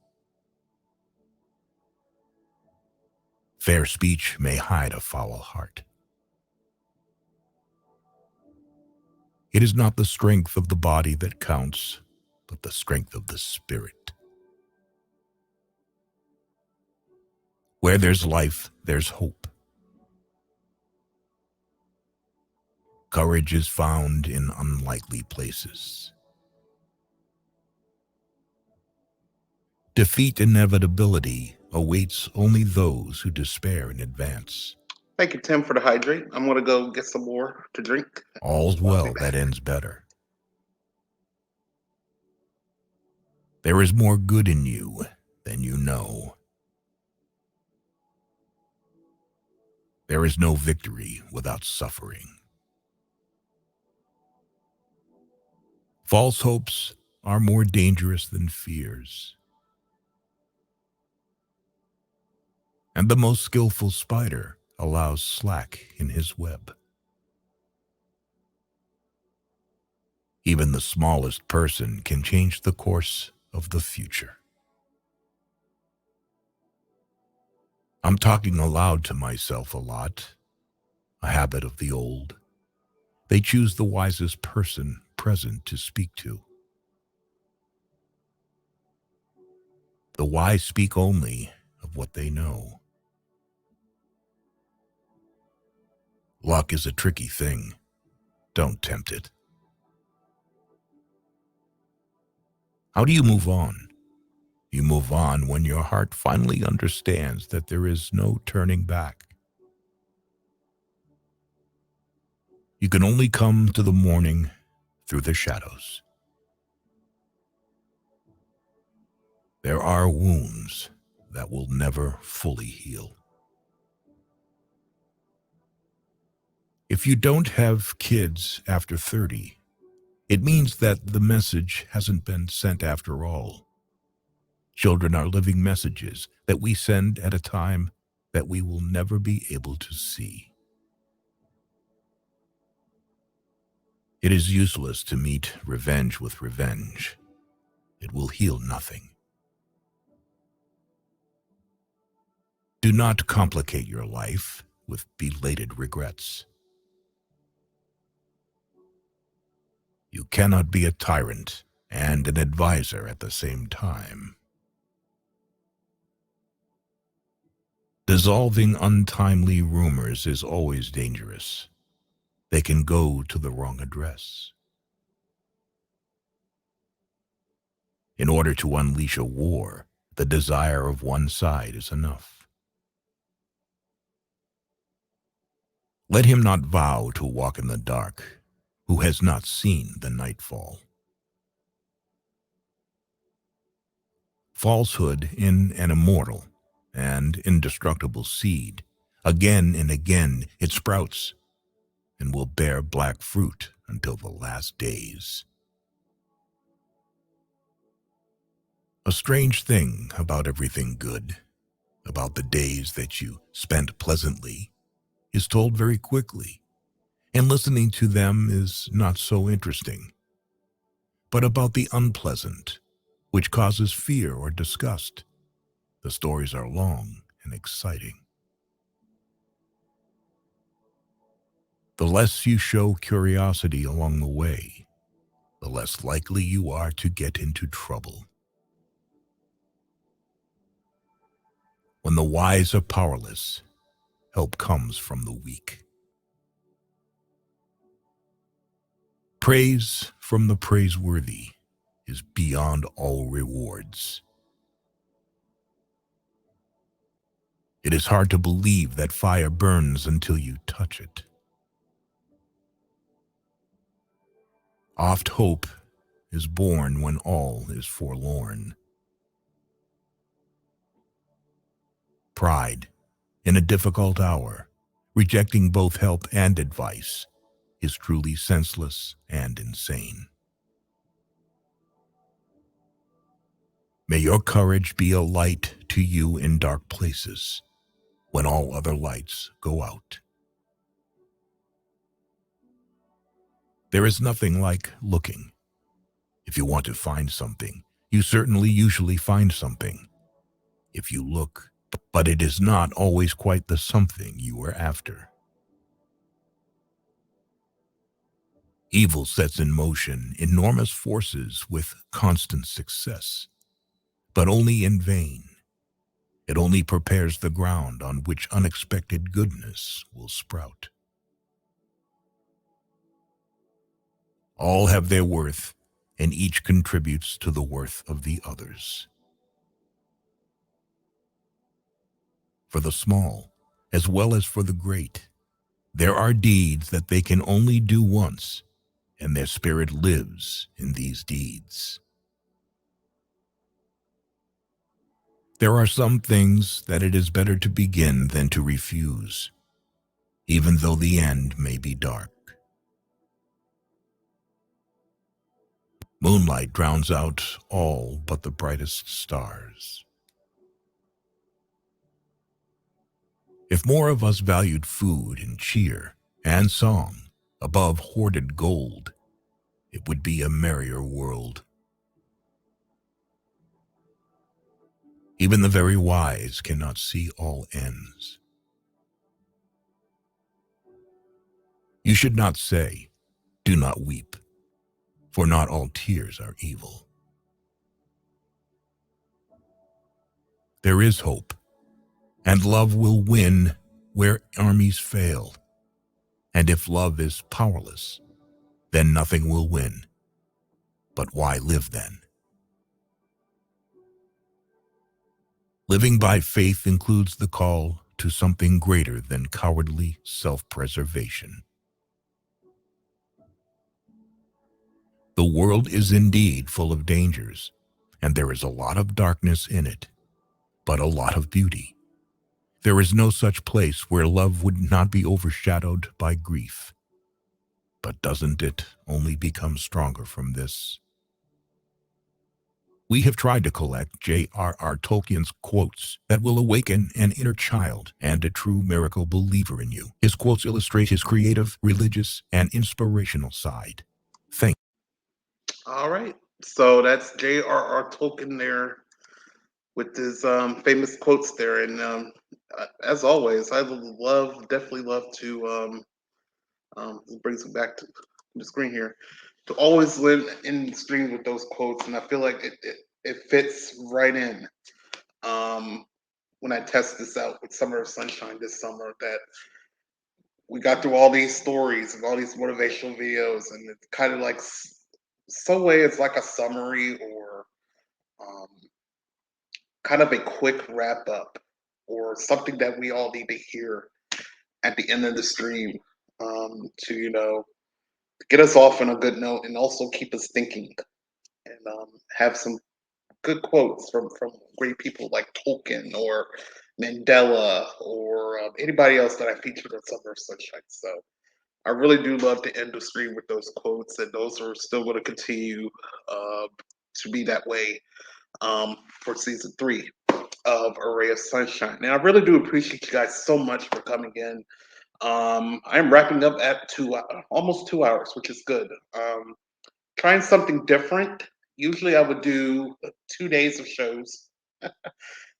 [SPEAKER 23] Fair speech may hide a foul heart. It is not the strength of the body that counts, but the strength of the spirit. Where there's life, there's hope. Courage is found in unlikely places. Defeat inevitability awaits only those who despair in advance.
[SPEAKER 1] Thank you, Tim, for the hydrate. I'm going to go get some more to drink.
[SPEAKER 23] All's well that ends better. There is more good in you than you know. There is no victory without suffering. False hopes are more dangerous than fears. and the most skillful spider allows slack in his web. Even the smallest person can change the course of the future. I'm talking aloud to myself a lot, a habit of the old. They choose the wisest person present to speak to. The wise speak only of what they know. Luck is a tricky thing. Don't tempt it. How do you move on? You move on when your heart finally understands that there is no turning back. You can only come to the morning through the shadows. There are wounds that will never fully heal. If you don't have kids after 30, it means that the message hasn't been sent after all. Children are living messages that we send at a time that we will never be able to see. It is useless to meet revenge with revenge. It will heal nothing. Do not complicate your life with belated regrets. You cannot be a tyrant and an advisor at the same time. Dissolving untimely rumors is always dangerous. They can go to the wrong address. In order to unleash a war, the desire of one side is enough. Let him not vow to walk in the dark, who has not seen the nightfall. Falsehood in an immortal and indestructible seed, again and again it sprouts and will bear black fruit until the last days. A strange thing about everything good, about the days that you spent pleasantly, is told very quickly, and listening to them is not so interesting. But about the unpleasant, which causes fear or disgust, the stories are long and exciting. The less you show curiosity along the way, the less likely you are to get into trouble. When the wise are powerless, help comes from the weak. Praise from the praiseworthy is beyond all rewards. It is hard to believe that fire burns until you touch it. Oft hope is born when all is forlorn. Pride, in a difficult hour, rejecting both help and advice, is truly senseless and insane. May your courage be a light to you in dark places, when all other lights go out. There is nothing like looking. If you want to find something, you certainly usually find something. If you look, but it is not always quite the something you were after. Evil sets in motion enormous forces with constant success, but only in vain. It only prepares the ground on which unexpected goodness will sprout. All have their worth, and each contributes to the worth of the others. For the small, as well as for the great, there are deeds that they can only do once, and their spirit lives in these deeds. There are some things that it is better to begin than to refuse, even though the end may be dark. Moonlight drowns out all but the brightest stars. If more of us valued food and cheer and song above hoarded gold, it would be a merrier world. Even the very wise cannot see all ends. You should not say, "Do not weep," for not all tears are evil. There is hope, and love will win where armies fail. And if love is powerless, then nothing will win. But why live then? Living by faith includes the call to something greater than cowardly self-preservation. The world is indeed full of dangers, and there is a lot of darkness in it, but a lot of beauty. There is no such place where love would not be overshadowed by grief. But doesn't it only become stronger from this? We have tried to collect J.R.R. Tolkien's quotes that will awaken an inner child and a true miracle believer in you. His quotes illustrate his creative, religious, and inspirational side. Thank you.
[SPEAKER 1] All right. So that's J.R.R. Tolkien there with his famous quotes there. And as always, I definitely love to, this brings me back to the screen here, to always live in the stream with those quotes. And I feel like it fits right in when I test this out with Summer of Sunshine this summer, that we got through all these stories and all these motivational videos, and it's kind of like, some way it's like a summary or kind of a quick wrap up or something that we all need to hear at the end of the stream to get us off on a good note and also keep us thinking and have some good quotes from great people like Tolkien or Mandela or anybody else that I featured on Summer of Sunshine. So I really do love to end the stream with those quotes, and those are still going to continue to be that way for season 3 of A Ray of Sunshine. And I really do appreciate you guys so much for coming in. I'm wrapping up at almost 2 hours, which is good. Trying something different. Usually I would do 2 days of shows,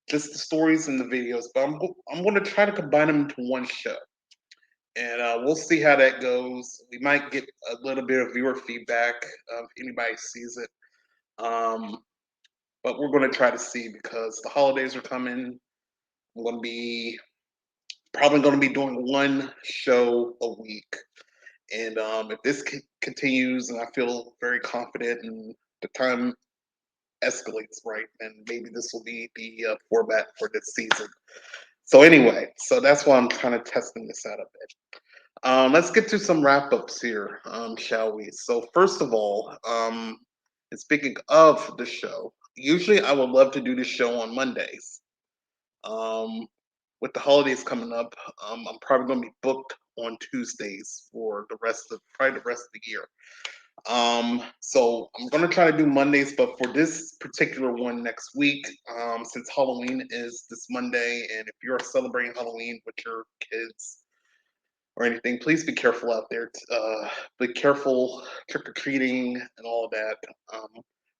[SPEAKER 1] just the stories and the videos, but I'm going to try to combine them into one show. And we'll see how that goes. We might get a little bit of viewer feedback if anybody sees it. But we're going to try to see, because the holidays are coming. I'm going to be probably going to be doing one show a week. And if this continues and I feel very confident and the time escalates right, then maybe this will be the format for this season. So anyway, so that's why I'm kind of testing this out a bit. Let's get to some wrap-ups here, shall we? So first of all, and speaking of the show, usually I would love to do the show on Mondays. With the holidays coming up, I'm probably going to be booked on Tuesdays for probably the rest of the year. So I'm going to try to do Mondays, but for this particular one next week, since Halloween is this Monday, and if you're celebrating Halloween with your kids or anything, please be careful out there. Be careful trick-or-treating and all of that.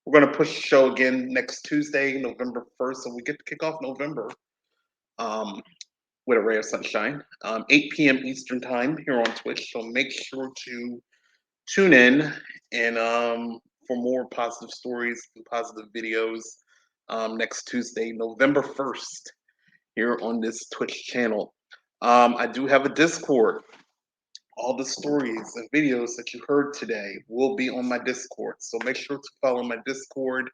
[SPEAKER 1] We're going to push the show again next Tuesday, November 1st, so we get to kick off November with A Ray of Sunshine, 8 p.m. Eastern Time here on Twitch. So make sure to tune in and for more positive stories and positive videos next Tuesday, November 1st, here on this Twitch channel. I do have a Discord. All the stories and videos that you heard today will be on my Discord. So make sure to follow my Discord.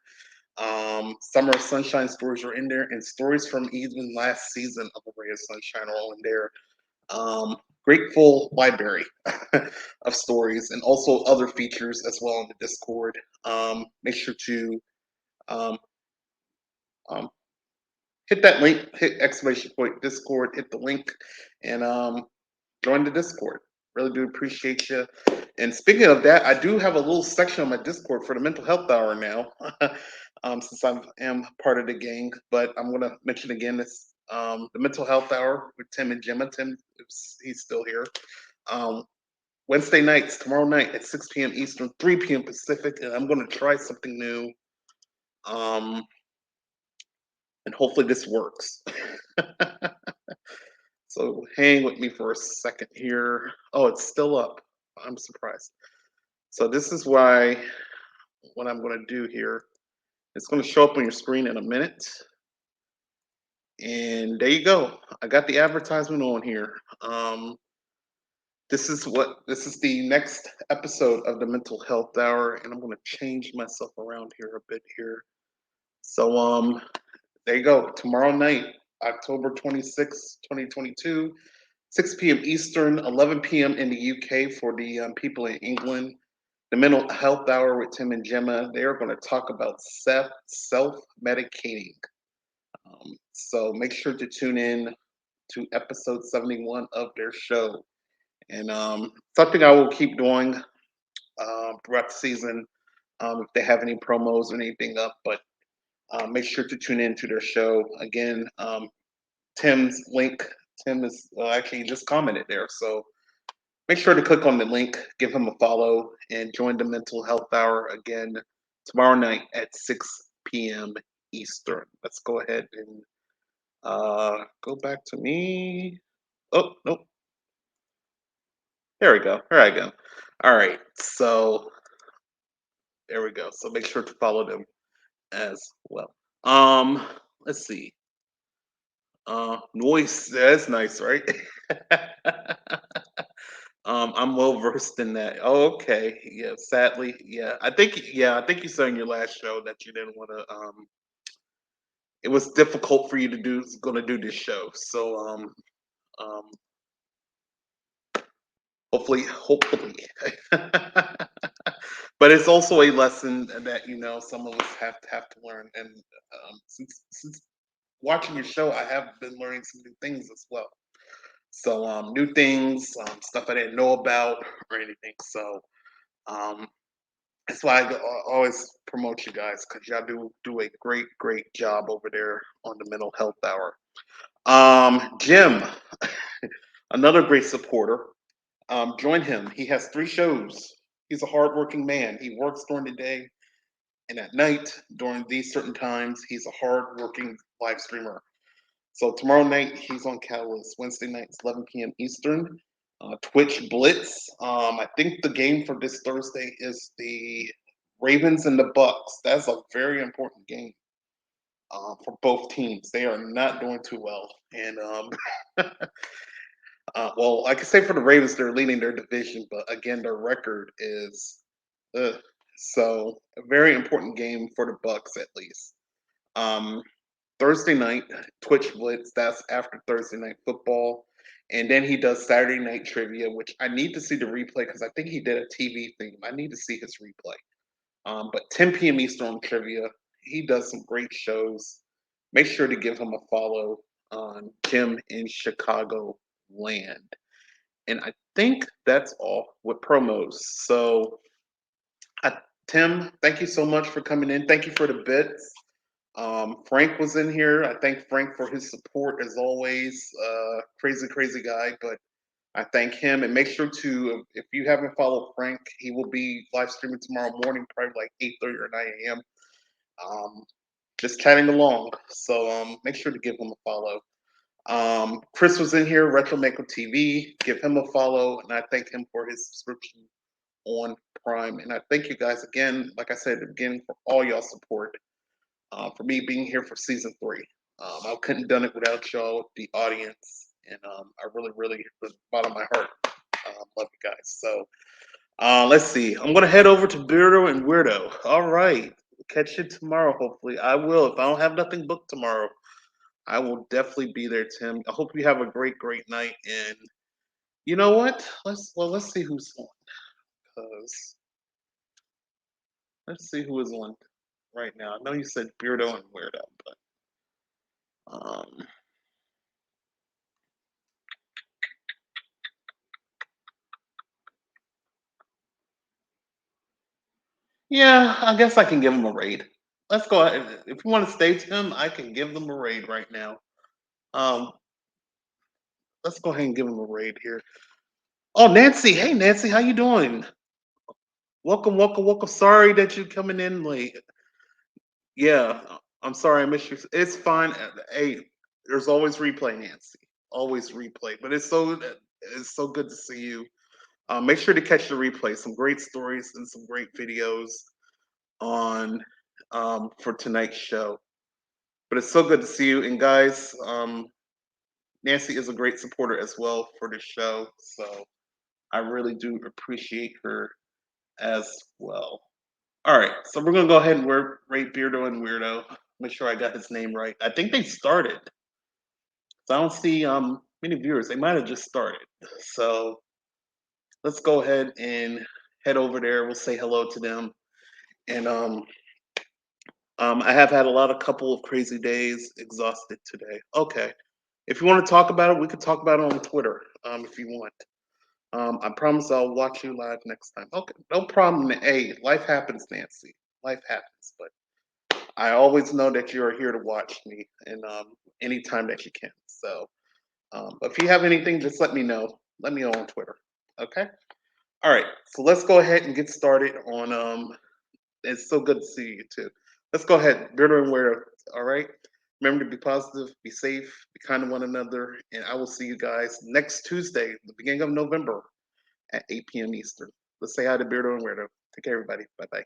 [SPEAKER 1] Summer of Sunshine stories are in there, and stories from even last season of A Ray of Sunshine are all in there. Great full library of stories, and also other features as well on the Discord. Make sure to hit that link, hit ! Discord, hit the link, and join the Discord. Really do appreciate you. And speaking of that, I do have a little section on my Discord for the Mental Health Hour now, since I am part of the gang. But I'm going to mention again, it's the Mental Health Hour with Tim and Gemma. Tim, he's still here. Wednesday nights, tomorrow night at 6 p.m. Eastern, 3 p.m. Pacific, and I'm going to try something new. And hopefully this works. So hang with me for a second here. Oh, it's still up. I'm surprised. So this is what I'm going to do here. It's going to show up on your screen in a minute. And there you go. I got the advertisement on here. This is the next episode of the Mental Health Hour, and I'm going to change myself around here a bit here. So there you go. Tomorrow night, October 26th, 2022, 6 p.m. Eastern, 11 p.m. in the UK for the people in England. The Mental Health Hour with Tim and Gemma. They are going to talk about self-medicating. So make sure to tune in to episode 71 of their show. And something I will keep doing throughout the season if they have any promos or anything up. But make sure to tune in to their show. Again, Tim's link. Tim is actually just commented there. So make sure to click on the link, give him a follow, and join the Mental Health Hour again tomorrow night at 6 p.m. Eastern. Let's go ahead and go back to me. Oh, nope. There we go. There I go. All right. So there we go. So make sure to follow them as well. Let's see. Noise. That's nice, right? I'm well versed in that. Oh, okay. Yeah, sadly, yeah. I think you said in your last show that you didn't want to it was difficult for you to do this show. So hopefully. But it's also a lesson that some of us have to learn. And since watching your show, I have been learning some new things as well. So new things, stuff I didn't know about or anything. So that's why I always promote you guys, because y'all do a great job over there on the Mental Health Hour. Jim, another great supporter. Join him. He has 3 shows. He's a hardworking man. He works during the day, and at night, during these certain times, he's a hardworking live streamer. So tomorrow night, he's on Catalyst. Wednesday nights, 11 p.m. Eastern. Twitch Blitz. I think the game for this Thursday is the Ravens and the Bucks. That's a very important game for both teams. They are not doing too well. And well, I can say for the Ravens, they're leading their division, but again, their record is so a very important game for the Bucks at least. Thursday night, Twitch Blitz. That's after Thursday Night Football, and then he does Saturday Night Trivia, which I need to see the replay because I think he did a TV thing. I need to see his replay. But 10 p.m. Eastern Trivia. He does some great shows. Make sure to give him a follow on Jim in Chicago Land. And I think that's all with promos. So, Tim, thank you so much for coming in. Thank you for the bits. Frank was in here. I thank Frank for his support as always. Crazy guy, but I thank him. And make sure to, if you haven't followed Frank, he will be live streaming tomorrow morning, probably like 8:30 or 9 a.m. Just chatting along. So make sure to give him a follow. Chris was in here, Retro Maker TV. Give him a follow, and I thank him for his subscription on Prime. And I thank you guys again, like I said at the beginning, for all y'all support. For me being here for season 3. I couldn't have done it without y'all, the audience, and I really, from the bottom of my heart, love you guys. So let's see. I'm gonna head over to Beardo and Weirdo. All right, catch you tomorrow. Hopefully, I will. If I don't have nothing booked tomorrow, I will definitely be there, Tim. I hope you have a great night. And you know what? Let's see who's on. Cause let's see who is on right now. I know you said Beardo and Weirdo, but yeah, I guess I can give him a raid. Let's go ahead. If you want to stay, Tim, I can give them a raid right now. Let's go ahead and give him a raid here. Oh, Nancy. Hey, Nancy, how you doing? Welcome, welcome, welcome. Sorry that you're coming in late. Yeah, I'm sorry I missed you. It's fine. Hey, there's always replay, Nancy. Always replay. But it's so good to see you. Make sure to catch the replay. Some great stories and some great videos on for tonight's show. But it's so good to see you. And guys, Nancy is a great supporter as well for the show. So I really do appreciate her as well. All right, so we're gonna go ahead and rate Beardo and Weirdo. Make sure I got his name right. I think they started. So I don't see many viewers. They might have just started. So let's go ahead and head over there. We'll say hello to them. And I have had a couple of crazy days. Exhausted today. Okay, if you want to talk about it, we could talk about it on Twitter. If you want. I promise I'll watch you live next time. Okay, no problem. Hey, life happens, Nancy. Life happens, but I always know that you are here to watch me, and anytime that you can. So, if you have anything, just let me know. Let me know on Twitter. Okay. All right. So let's go ahead and get started on. It's so good to see you too. Let's go ahead, Beardo and Weirdo. All right. Remember to be positive, be safe, be kind to one another, and I will see you guys next Tuesday, the beginning of November, at 8 p.m. Eastern. Let's say hi to Beardo and Weirdo. Take care, everybody. Bye bye.